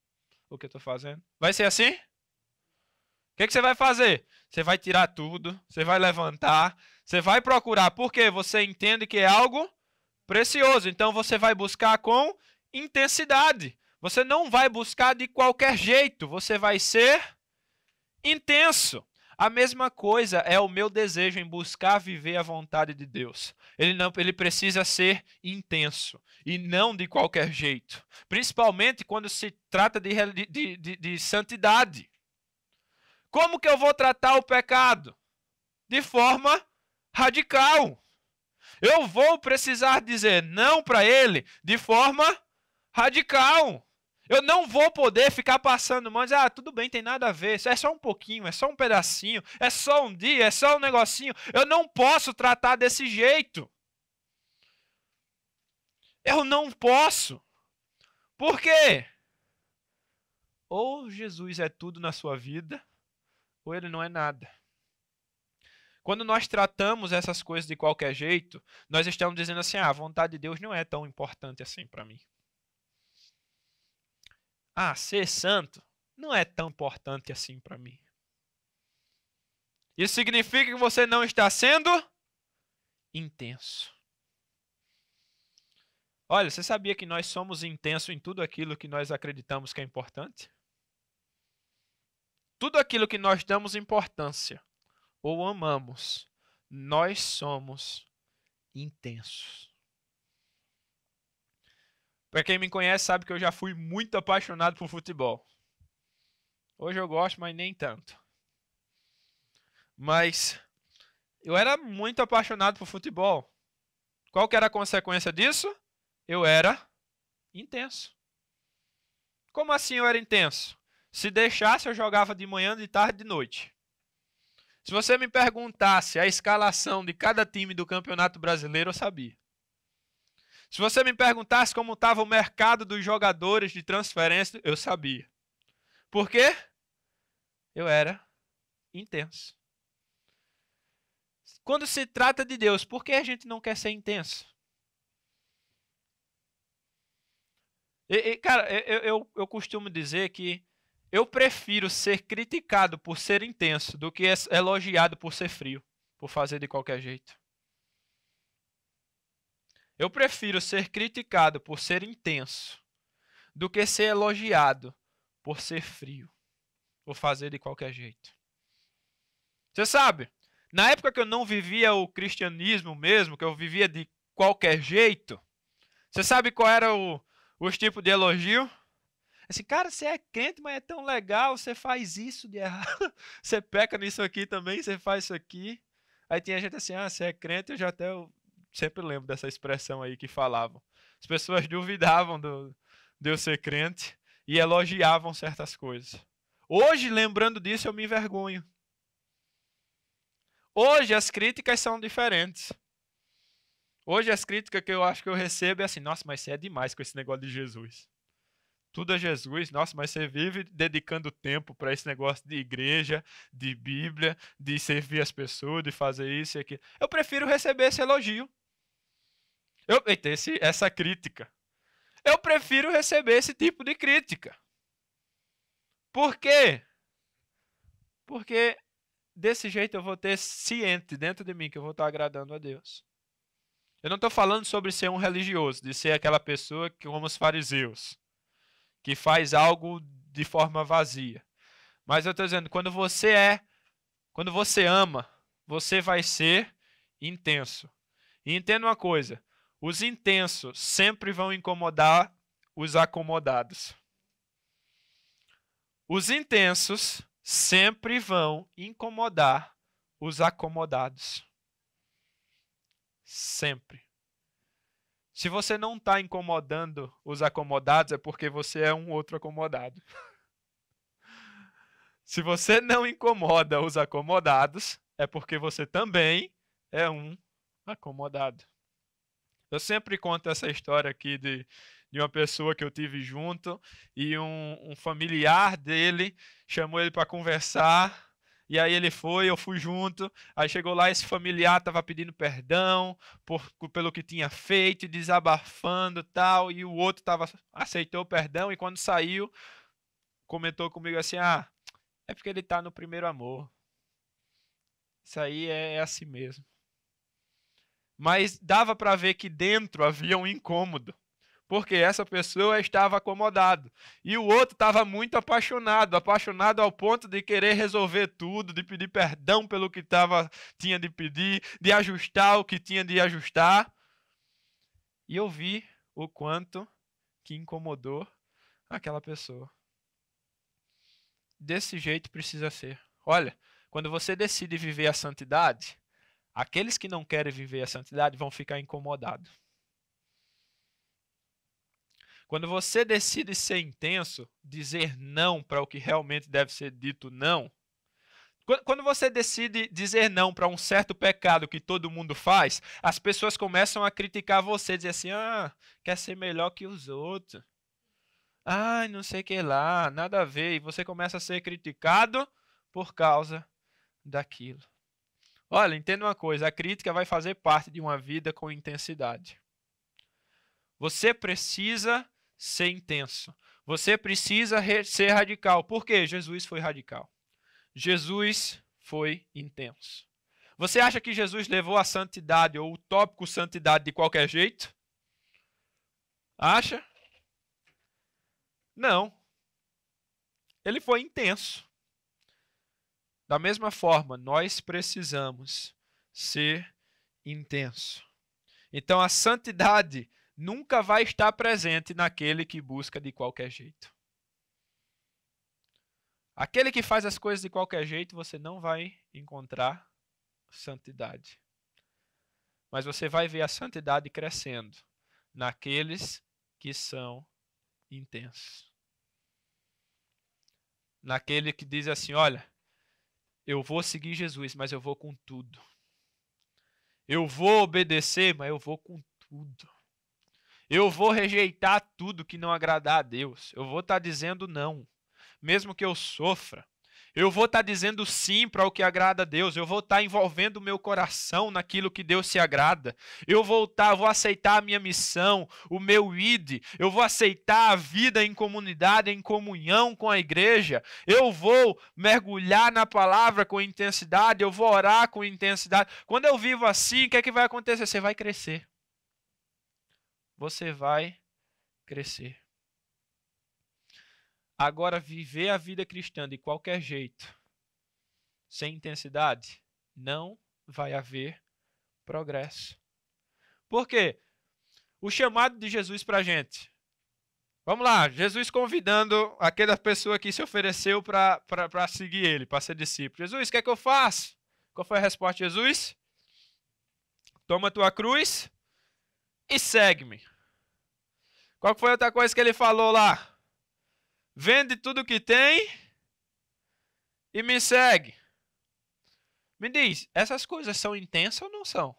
o que eu estou fazendo. Vai ser assim? O que você vai fazer? Você vai tirar tudo, você vai levantar, você vai procurar, porque você entende que é algo precioso. Então você vai buscar com intensidade. Você não vai buscar de qualquer jeito, você vai ser intenso. A mesma coisa é o meu desejo em buscar viver a vontade de Deus. Ele precisa ser intenso e não de qualquer jeito. Principalmente quando se trata de santidade. Como que eu vou tratar o pecado? De forma radical. Eu vou precisar dizer não para ele de forma radical. Eu não vou poder ficar passando mão e dizer, tudo bem, tem nada a ver, é só um pouquinho, é só um pedacinho, é só um dia, é só um negocinho. Eu não posso tratar desse jeito. Eu não posso. Por quê? Ou Jesus é tudo na sua vida, ou ele não é nada. Quando nós tratamos essas coisas de qualquer jeito, nós estamos dizendo assim, a vontade de Deus não é tão importante assim para mim. Ser santo não é tão importante assim para mim. Isso significa que você não está sendo intenso. Olha, você sabia que nós somos intensos em tudo aquilo que nós acreditamos que é importante? Tudo aquilo que nós damos importância ou amamos, nós somos intensos. Para quem me conhece sabe que eu já fui muito apaixonado por futebol. Hoje eu gosto, mas nem tanto. Mas eu era muito apaixonado por futebol. Qual que era a consequência disso? Eu era intenso. Como assim eu era intenso? Se deixasse, eu jogava de manhã, de tarde, de noite. Se você me perguntasse a escalação de cada time do Campeonato Brasileiro, eu sabia. Se você me perguntasse como estava o mercado dos jogadores de transferência, eu sabia. Por quê? Eu era intenso. Quando se trata de Deus, por que a gente não quer ser intenso? Cara, eu costumo dizer que eu prefiro ser criticado por ser intenso do que elogiado por ser frio, por fazer de qualquer jeito. Eu prefiro ser criticado por ser intenso do que ser elogiado por ser frio, por fazer de qualquer jeito. Você sabe, na época que eu não vivia o cristianismo mesmo, que eu vivia de qualquer jeito, você sabe qual era os tipos de elogio? Assim, cara, você é crente, mas é tão legal, você faz isso de errado, você peca nisso aqui também, você faz isso aqui. Aí tinha gente assim, você é crente, eu sempre lembro dessa expressão aí que falavam. As pessoas duvidavam de eu ser crente e elogiavam certas coisas. Hoje, lembrando disso, eu me envergonho. Hoje as críticas são diferentes. Hoje as críticas que eu acho que eu recebo é assim, nossa, mas você é demais com esse negócio de Jesus. Tudo é Jesus, nossa, mas você vive dedicando tempo para esse negócio de igreja, de Bíblia, de servir as pessoas, de fazer isso e aquilo. Eu prefiro receber esse elogio. Essa crítica. Eu prefiro receber esse tipo de crítica. Por quê? Porque desse jeito eu vou ter ciente dentro de mim que eu vou estar agradando a Deus. Eu não estou falando sobre ser um religioso, de ser aquela pessoa que, como os fariseus, que faz algo de forma vazia. Mas eu estou dizendo, quando você ama, você vai ser intenso. E entenda uma coisa, os intensos sempre vão incomodar os acomodados. Os intensos sempre vão incomodar os acomodados. Sempre. Se você não está incomodando os acomodados, é porque você é um outro acomodado. Se você não incomoda os acomodados, é porque você também é um acomodado. Eu sempre conto essa história aqui de uma pessoa que eu tive junto e um familiar dele chamou ele para conversar. E aí ele foi, eu fui junto, aí chegou lá, esse familiar estava pedindo perdão pelo que tinha feito, desabafando e tal, e o outro aceitou o perdão, e quando saiu, comentou comigo assim, é porque ele está no primeiro amor. Isso aí é assim mesmo. Mas dava para ver que dentro havia um incômodo. Porque essa pessoa estava acomodado. E o outro estava muito apaixonado ao ponto de querer resolver tudo, de pedir perdão pelo que tinha de pedir, de ajustar o que tinha de ajustar. E eu vi o quanto que incomodou aquela pessoa. Desse jeito precisa ser. Olha, quando você decide viver a santidade, Aqueles que não querem viver a santidade vão ficar incomodados. Quando você decide ser intenso, dizer não para o que realmente deve ser dito não. Quando você decide dizer não para um certo pecado que todo mundo faz, as pessoas começam a criticar você, dizer assim, quer ser melhor que os outros. Não sei o que lá, nada a ver. E você começa a ser criticado por causa daquilo. Olha, entenda uma coisa, a crítica vai fazer parte de uma vida com intensidade. Você precisa ser intenso. Você precisa ser radical. Por quê? Jesus foi radical. Jesus foi intenso. Você acha que Jesus levou a santidade ou o tópico santidade de qualquer jeito? Acha? Não. Ele foi intenso. Da mesma forma, nós precisamos ser intenso. Então a santidade nunca vai estar presente naquele que busca de qualquer jeito. Aquele que faz as coisas de qualquer jeito, você não vai encontrar santidade. Mas você vai ver a santidade crescendo naqueles que são intensos. Naquele que diz assim, olha, eu vou seguir Jesus, mas eu vou com tudo. Eu vou obedecer, mas eu vou com tudo. Eu vou rejeitar tudo que não agradar a Deus. Eu vou estar dizendo não, mesmo que eu sofra. Eu vou estar dizendo sim para o que agrada a Deus. Eu vou estar envolvendo o meu coração naquilo que Deus se agrada. Eu vou aceitar a minha missão, o meu id. Eu vou aceitar a vida em comunidade, em comunhão com a igreja. Eu vou mergulhar na palavra com intensidade. Eu vou orar com intensidade. Quando eu vivo assim, o que é que vai acontecer? Você vai crescer. Você vai crescer. Agora, viver a vida cristã de qualquer jeito, sem intensidade, não vai haver progresso. Por quê? O chamado de Jesus para a gente. Vamos lá, Jesus convidando aquela pessoa que se ofereceu para seguir ele, para ser discípulo. Jesus, o que é que eu faço? Qual foi a resposta de Jesus? Toma tua cruz e segue-me. Qual foi a outra coisa que ele falou lá? Vende tudo que tem e me segue. Me diz, essas coisas são intensas ou não são?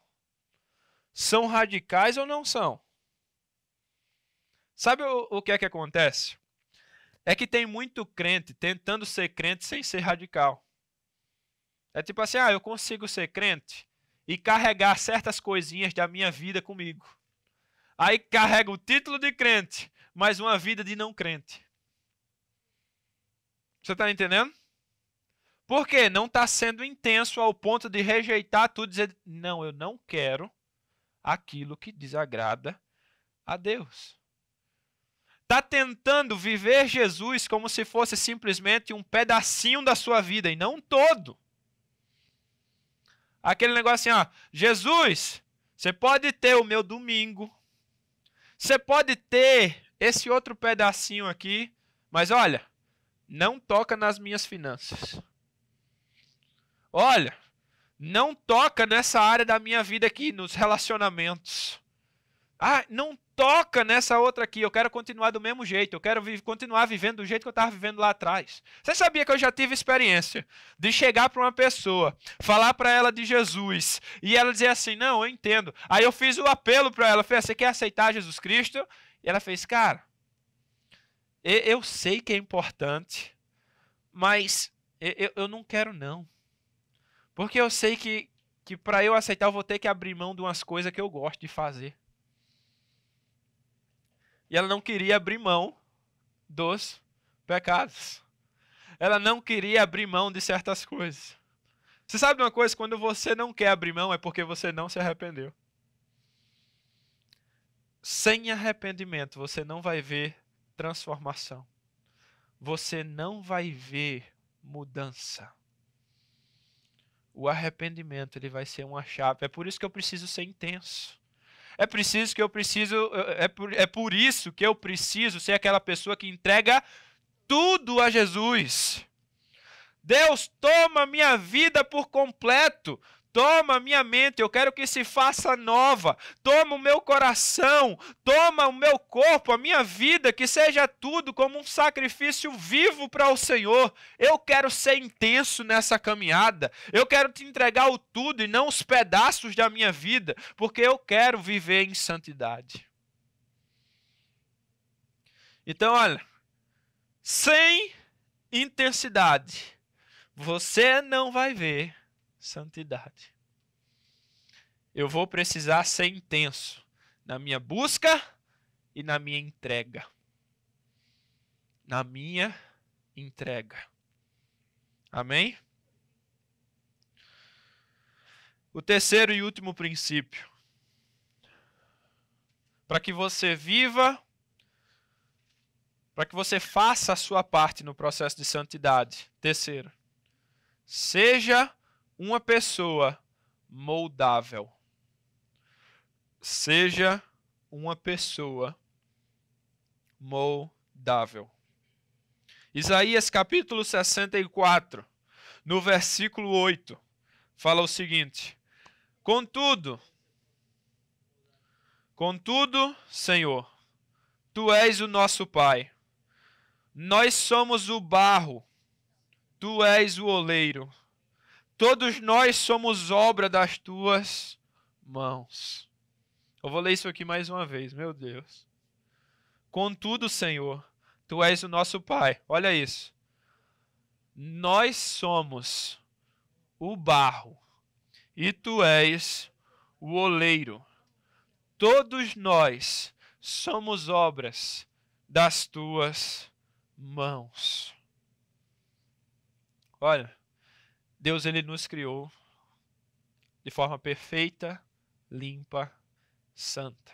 São radicais ou não são? Sabe o que é que acontece? É que tem muito crente tentando ser crente sem ser radical. É tipo assim, eu consigo ser crente e carregar certas coisinhas da minha vida comigo. Aí carrega o título de crente, mas uma vida de não crente. Você está entendendo? Por quê? Não está sendo intenso ao ponto de rejeitar tudo e dizer, não, eu não quero aquilo que desagrada a Deus. Está tentando viver Jesus como se fosse simplesmente um pedacinho da sua vida e não todo. Aquele negócio assim, Jesus, você pode ter o meu domingo, você pode ter esse outro pedacinho aqui, mas olha, não toca nas minhas finanças. Olha, não toca nessa área da minha vida aqui, nos relacionamentos. Não toca nessa outra aqui, eu quero continuar do mesmo jeito, eu quero continuar vivendo do jeito que eu estava vivendo lá atrás. Você sabia que eu já tive experiência de chegar para uma pessoa, falar para ela de Jesus, e ela dizer assim, não, eu entendo. Aí eu fiz o apelo para ela, falei, você quer aceitar Jesus Cristo? E ela fez, cara, eu sei que é importante, mas eu não quero não. Porque eu sei que para eu aceitar eu vou ter que abrir mão de umas coisas que eu gosto de fazer. E ela não queria abrir mão dos pecados. Ela não queria abrir mão de certas coisas. Você sabe uma coisa? Quando você não quer abrir mão é porque você não se arrependeu. Sem arrependimento você não vai ver transformação. Você não vai ver mudança. O arrependimento ele vai ser uma chave. É por isso que eu preciso ser intenso. É por isso que eu preciso ser aquela pessoa que entrega tudo a Jesus. Deus, toma minha vida por completo. Toma a minha mente, eu quero que se faça nova. Toma o meu coração, toma o meu corpo, a minha vida, que seja tudo como um sacrifício vivo para o Senhor. Eu quero ser intenso nessa caminhada. Eu quero te entregar o tudo e não os pedaços da minha vida, porque eu quero viver em santidade. Então, olha, sem intensidade, você não vai ver santidade. Eu vou precisar ser intenso na minha busca e na minha entrega. Na minha entrega. Amém? O terceiro e último princípio. Para que você viva, para que você faça a sua parte no processo de santidade. Terceiro, seja uma pessoa moldável. Seja uma pessoa moldável. Isaías capítulo 64, no versículo 8, fala o seguinte: Contudo, Senhor, Tu és o nosso Pai. Nós somos o barro, Tu és o oleiro. Todos nós somos obra das Tuas mãos. Eu vou ler isso aqui mais uma vez, meu Deus. Contudo, Senhor, Tu és o nosso Pai. Olha isso. Nós somos o barro e Tu és o oleiro. Todos nós somos obras das Tuas mãos. Olha, Deus ele nos criou de forma perfeita, limpa, santa.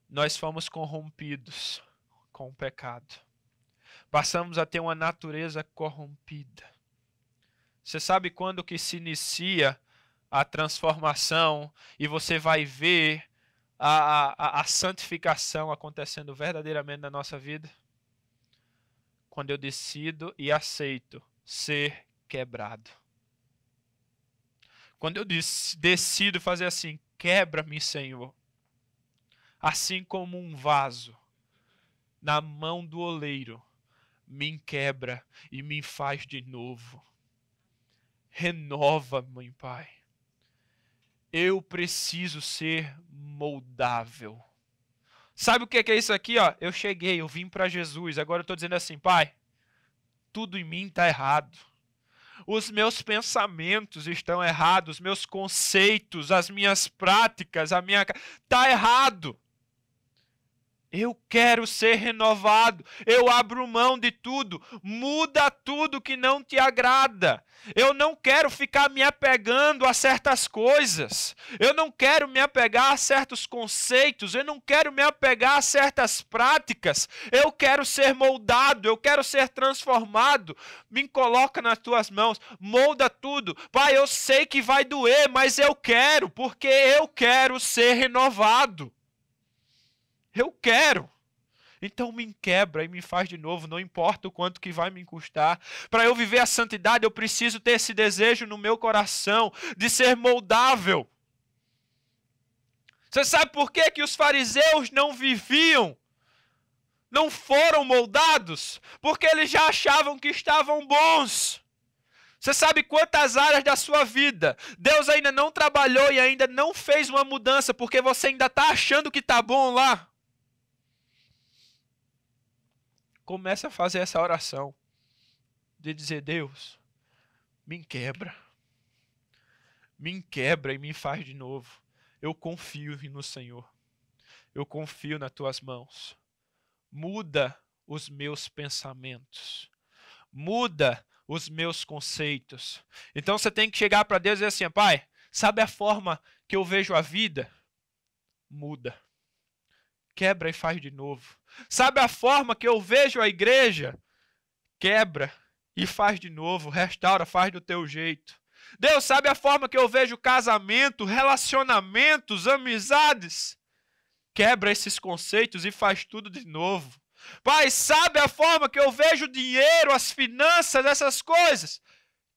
Nós fomos corrompidos com o pecado. Passamos a ter uma natureza corrompida. Você sabe quando que se inicia a transformação e você vai ver a santificação acontecendo verdadeiramente na nossa vida? Quando eu decido e aceito ser quebrado. Quando eu decido fazer assim, quebra-me, Senhor. Assim como um vaso na mão do oleiro, me quebra e me faz de novo. Renova-me, Pai. Eu preciso ser moldável. Sabe o que é isso aqui? Ó? Eu cheguei, eu vim para Jesus. Agora eu estou dizendo assim, Pai, tudo em mim está errado. Os meus pensamentos estão errados, os meus conceitos, as minhas práticas, está errado. Eu quero ser renovado. Eu abro mão de tudo. Muda tudo que não te agrada. Eu não quero ficar me apegando a certas coisas. Eu não quero me apegar a certos conceitos. Eu não quero me apegar a certas práticas. Eu quero ser moldado. Eu quero ser transformado. Me coloca nas tuas mãos. Molda tudo. Pai, eu sei que vai doer, mas eu quero, porque eu quero ser renovado. Eu quero. Então me quebra e me faz de novo, não importa o quanto que vai me custar. Para eu viver a santidade, eu preciso ter esse desejo no meu coração de ser moldável. Você sabe por que os fariseus não viviam, não foram moldados? Porque eles já achavam que estavam bons. Você sabe quantas áreas da sua vida Deus ainda não trabalhou e ainda não fez uma mudança porque você ainda está achando que está bom lá? Comece a fazer essa oração de dizer, Deus, me quebra e me faz de novo. Eu confio no Senhor. Eu confio nas tuas mãos. Muda os meus pensamentos. Muda os meus conceitos. Então você tem que chegar para Deus e dizer assim, Pai, sabe a forma que eu vejo a vida? Muda. Quebra e faz de novo. Sabe a forma que eu vejo a igreja? Quebra e faz de novo. Restaura, faz do teu jeito. Deus, sabe a forma que eu vejo casamento, relacionamentos, amizades? Quebra esses conceitos e faz tudo de novo. Pai, sabe a forma que eu vejo o dinheiro, as finanças, essas coisas?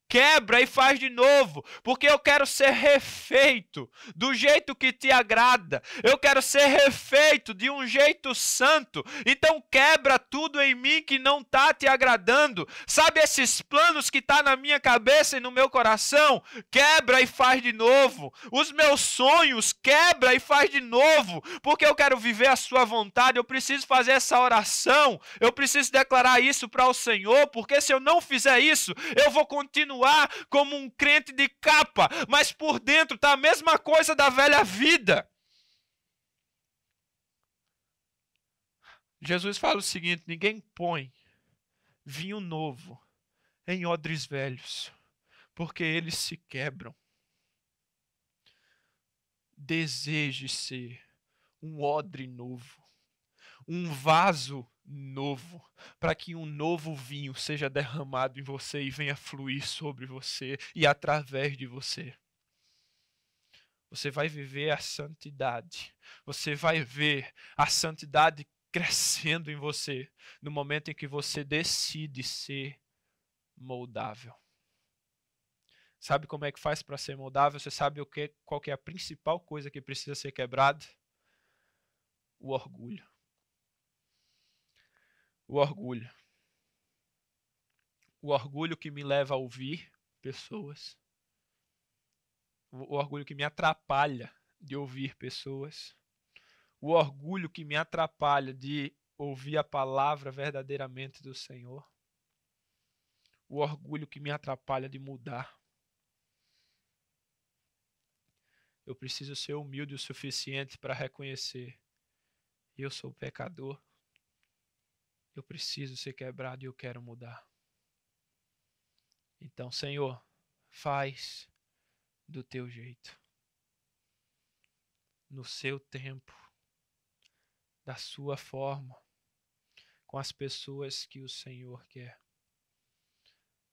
quebra e faz de novo, porque eu quero ser refeito do jeito que te agrada, eu quero ser refeito de um jeito santo, então quebra tudo em mim que não está te agradando, sabe esses planos que estão na minha cabeça e no meu coração, quebra e faz de novo, os meus sonhos, quebra e faz de novo, porque eu quero viver a sua vontade, eu preciso fazer essa oração, eu preciso declarar isso para o Senhor, porque se eu não fizer isso, eu vou continuar como um crente de capa, mas por dentro está a mesma coisa da velha vida. Jesus fala o seguinte: ninguém põe vinho novo em odres velhos, porque eles se quebram. Deseje ser um odre novo, um vaso novo, para que um novo vinho seja derramado em você e venha fluir sobre você e através de você. Você vai viver a santidade. Você vai ver a santidade crescendo em você no momento em que você decide ser moldável. Sabe como é que faz para ser moldável? Você sabe qual que é a principal coisa que precisa ser quebrada? O orgulho. O orgulho. O orgulho que me leva a ouvir pessoas. O orgulho que me atrapalha de ouvir pessoas. O orgulho que me atrapalha de ouvir a palavra verdadeiramente do Senhor. O orgulho que me atrapalha de mudar. Eu preciso ser humilde o suficiente para reconhecer: eu sou pecador. Eu preciso ser quebrado e eu quero mudar. Então, Senhor, faz do teu jeito, no seu tempo, da sua forma, com as pessoas que o Senhor quer.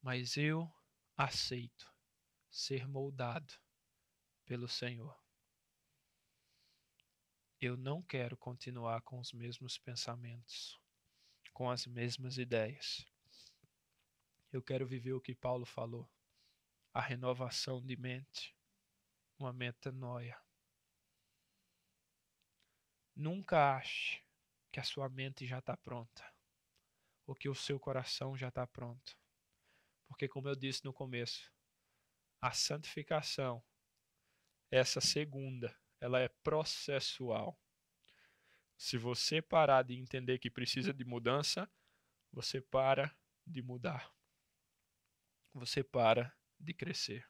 Mas eu aceito ser moldado pelo Senhor. Eu não quero continuar com os mesmos pensamentos, com as mesmas ideias. Eu quero viver o que Paulo falou, a renovação de mente, uma metanoia. Nunca ache que a sua mente já está pronta, ou que o seu coração já está pronto. Porque, como eu disse no começo, a santificação, essa segunda, ela é processual. Se você parar de entender que precisa de mudança, você para de mudar. Você para de crescer.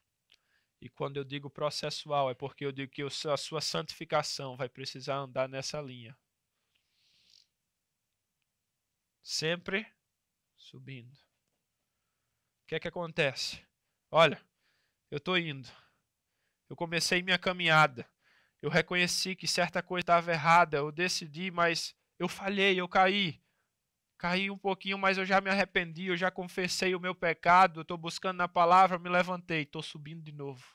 E quando eu digo processual, é porque eu digo que a sua santificação vai precisar andar nessa linha. Sempre subindo. O que é que acontece? Olha, eu estou indo. Eu comecei minha caminhada. Eu reconheci que certa coisa estava errada. Eu decidi, mas eu falhei, eu caí. Caí um pouquinho, mas eu já me arrependi. Eu já confessei o meu pecado. Eu estou buscando na palavra, me levantei. Estou subindo de novo.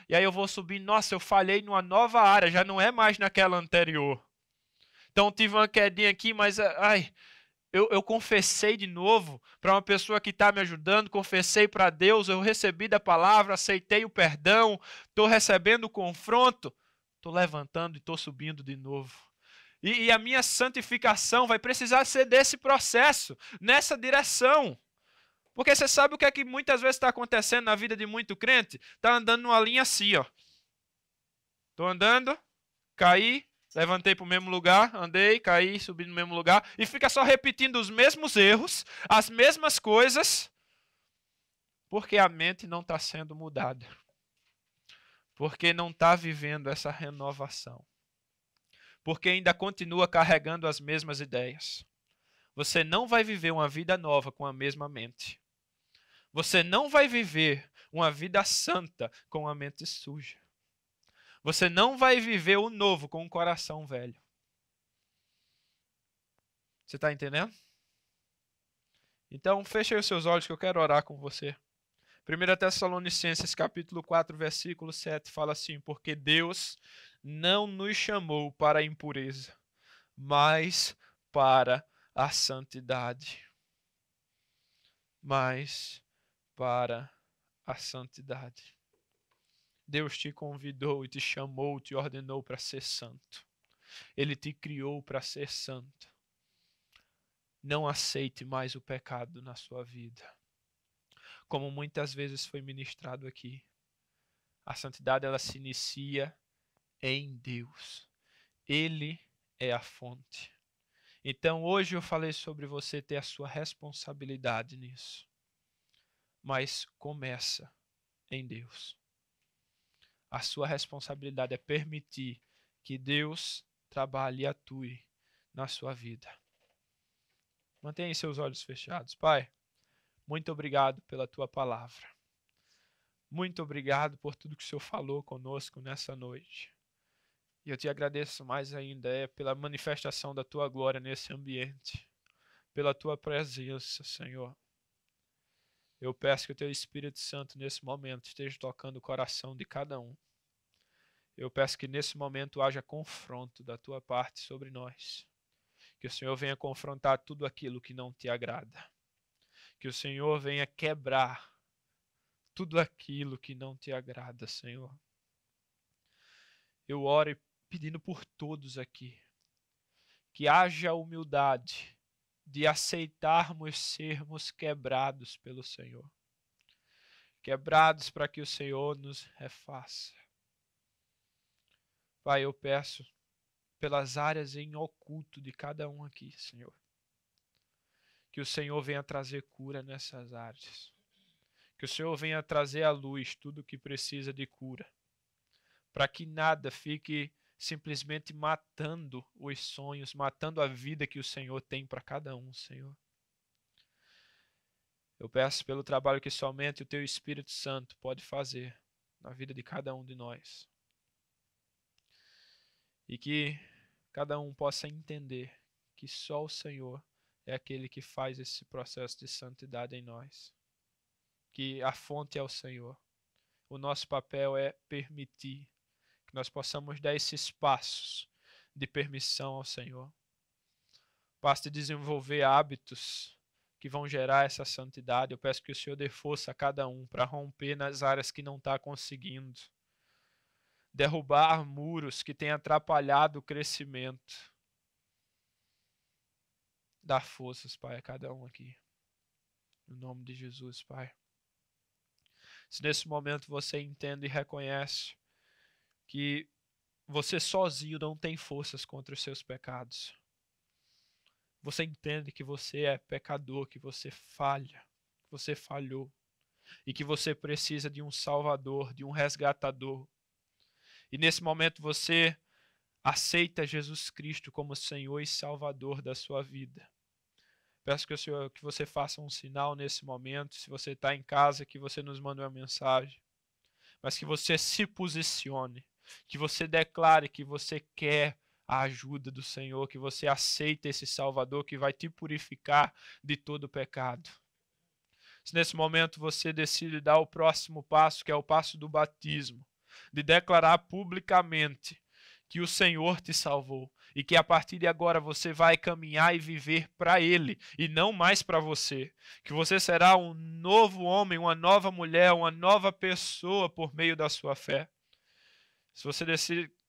E aí eu vou subindo. Nossa, eu falhei numa nova área. Já não é mais naquela anterior. Então tive uma quedinha aqui, mas eu confessei de novo para uma pessoa que está me ajudando, confessei para Deus, eu recebi da palavra, aceitei o perdão, estou recebendo o confronto, estou levantando e estou subindo de novo. E a minha santificação vai precisar ser desse processo, nessa direção. Porque você sabe o que é que muitas vezes está acontecendo na vida de muito crente? Está andando numa linha assim, ó. Estou andando, caí, levantei para o mesmo lugar, andei, caí, subi no mesmo lugar, e fica só repetindo os mesmos erros, as mesmas coisas, porque a mente não está sendo mudada. Porque não está vivendo essa renovação. Porque ainda continua carregando as mesmas ideias. Você não vai viver uma vida nova com a mesma mente. Você não vai viver uma vida santa com a mente suja. Você não vai viver o novo com um coração velho. Você está entendendo? Então, feche aí os seus olhos que eu quero orar com você. 1 Tessalonicenses capítulo 4, versículo 7 fala assim: porque Deus não nos chamou para a impureza, mas para a santidade. Mas para a santidade. Deus te convidou e te chamou, te ordenou para ser santo. Ele te criou para ser santo. Não aceite mais o pecado na sua vida. Como muitas vezes foi ministrado aqui, a santidade ela se inicia em Deus. Ele é a fonte. Então hoje eu falei sobre você ter a sua responsabilidade nisso. Mas começa em Deus. A sua responsabilidade é permitir que Deus trabalhe e atue na sua vida. Mantenha seus olhos fechados. Pai, muito obrigado pela tua palavra. Muito obrigado por tudo que o Senhor falou conosco nessa noite. E eu te agradeço mais ainda pela manifestação da tua glória nesse ambiente, pela tua presença, Senhor. Eu peço que o teu Espírito Santo nesse momento esteja tocando o coração de cada um. Eu peço que nesse momento haja confronto da tua parte sobre nós. Que o Senhor venha confrontar tudo aquilo que não te agrada. Que o Senhor venha quebrar tudo aquilo que não te agrada, Senhor. Eu oro pedindo por todos aqui. Que haja humildade de aceitarmos sermos quebrados pelo Senhor. Quebrados para que o Senhor nos refaça. Pai, eu peço pelas áreas em oculto de cada um aqui, Senhor. Que o Senhor venha trazer cura nessas áreas. Que o Senhor venha trazer à luz tudo o que precisa de cura. Para que nada fique simplesmente matando os sonhos, matando a vida que o Senhor tem para cada um, Senhor. Eu peço pelo trabalho que somente o Teu Espírito Santo pode fazer na vida de cada um de nós. E que cada um possa entender que só o Senhor é aquele que faz esse processo de santidade em nós. Que a fonte é o Senhor. O nosso papel é permitir que nós possamos dar esses passos de permissão ao Senhor. Basta desenvolver hábitos que vão gerar essa santidade. Eu peço que o Senhor dê força a cada um para romper nas áreas que não está conseguindo. Derrubar muros que têm atrapalhado o crescimento. Dá forças, Pai, a cada um aqui. No nome de Jesus, Pai. Se nesse momento você entende e reconhece que você sozinho não tem forças contra os seus pecados. Você entende que você é pecador, que você falha, que você falhou. E que você precisa de um Salvador, de um resgatador. E nesse momento você aceita Jesus Cristo como Senhor e Salvador da sua vida. Peço que você faça um sinal nesse momento. Se você está em casa, que você nos mande uma mensagem. Mas que você se posicione. Que você declare que você quer a ajuda do Senhor. Que você aceita esse Salvador que vai te purificar de todo pecado. Se nesse momento você decide dar o próximo passo, que é o passo do batismo. De declarar publicamente que o Senhor te salvou e que a partir de agora você vai caminhar e viver para Ele e não mais para você. Que você será um novo homem, uma nova mulher, uma nova pessoa por meio da sua fé. Se você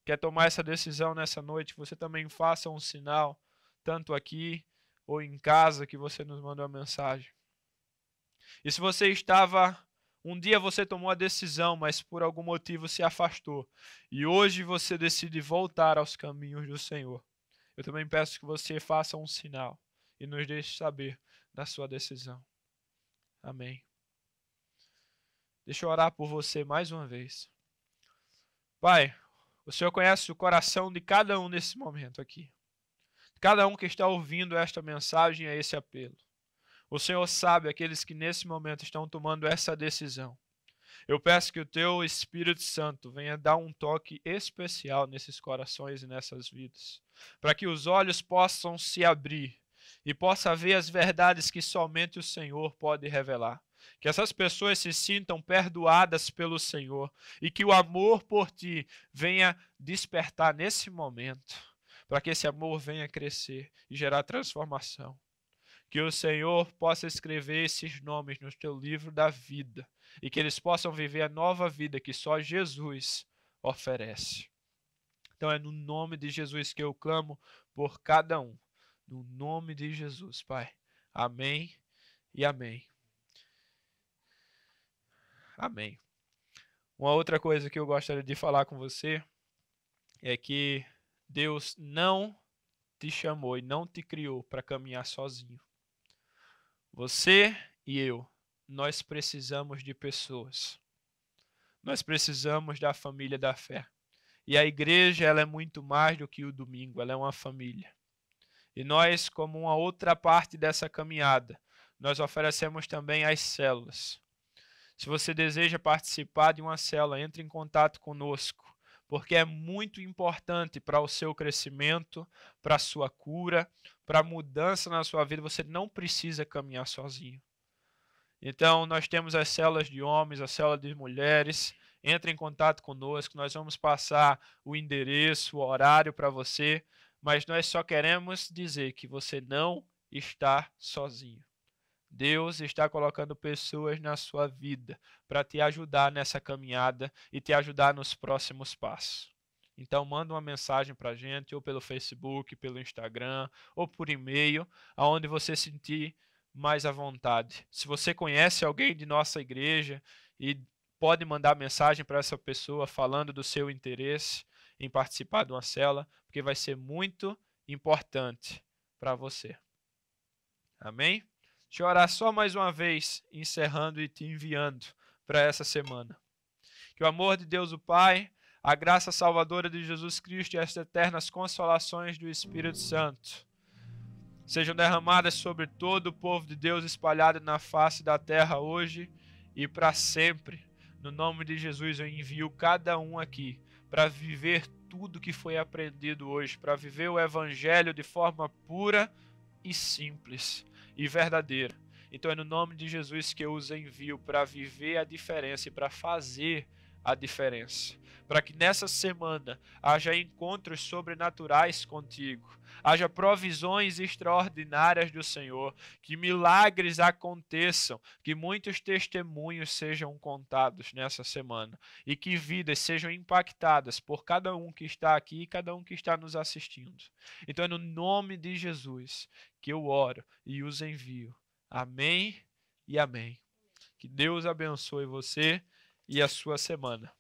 quer tomar essa decisão nessa noite, que você também faça um sinal, tanto aqui ou em casa, que você nos manda uma mensagem. E se você um dia você tomou a decisão, mas por algum motivo se afastou. E hoje você decide voltar aos caminhos do Senhor. Eu também peço que você faça um sinal e nos deixe saber da sua decisão. Amém. Deixa eu orar por você mais uma vez. Pai, o Senhor conhece o coração de cada um nesse momento aqui. Cada um que está ouvindo esta mensagem, é esse apelo. O Senhor sabe aqueles que nesse momento estão tomando essa decisão. Eu peço que o Teu Espírito Santo venha dar um toque especial nesses corações e nessas vidas, para que os olhos possam se abrir e possa ver as verdades que somente o Senhor pode revelar. Que essas pessoas se sintam perdoadas pelo Senhor e que o amor por Ti venha despertar nesse momento, para que esse amor venha crescer e gerar transformação. que o Senhor possa escrever esses nomes no teu livro da vida e que eles possam viver a nova vida que só Jesus oferece. Então é no nome de Jesus que eu clamo por cada um. No nome de Jesus, Pai. Amém e amém. Amém. Uma outra coisa que eu gostaria de falar com você é que Deus não te chamou e não te criou para caminhar sozinho. Você e eu, nós precisamos de pessoas. Nós precisamos da família da fé. E a igreja, ela é muito mais do que o domingo, ela é uma família. E nós, como uma outra parte dessa caminhada, nós oferecemos também as células. Se você deseja participar de uma célula, entre em contato conosco, porque é muito importante para o seu crescimento, para a sua cura, para a mudança na sua vida. Você não precisa caminhar sozinho. Então, nós temos as células de homens, a célula de mulheres. Entre em contato conosco, nós vamos passar o endereço, o horário para você, mas nós só queremos dizer que você não está sozinho. Deus está colocando pessoas na sua vida para te ajudar nessa caminhada e te ajudar nos próximos passos. Então, manda uma mensagem para a gente, ou pelo Facebook, pelo Instagram, ou por e-mail, aonde você sentir mais à vontade. Se você conhece alguém de nossa igreja e pode mandar mensagem para essa pessoa falando do seu interesse em participar de uma célula, porque vai ser muito importante para você. Amém? Deixa eu orar só mais uma vez, encerrando e te enviando para essa semana. Que o amor de Deus o Pai, a graça salvadora de Jesus Cristo e as eternas consolações do Espírito Santo sejam derramadas sobre todo o povo de Deus espalhado na face da terra hoje e para sempre. No nome de Jesus eu envio cada um aqui para viver tudo que foi aprendido hoje, para viver o Evangelho de forma pura e simples e verdadeira. Então é no nome de Jesus que eu os envio para viver a diferença e para fazer a diferença. Para que nessa semana haja encontros sobrenaturais contigo, haja provisões extraordinárias do Senhor, que milagres aconteçam, que muitos testemunhos sejam contados nessa semana e que vidas sejam impactadas por cada um que está aqui e cada um que está nos assistindo. Então é no nome de Jesus que eu oro e os envio. Amém e amém. Que Deus abençoe você e a sua semana.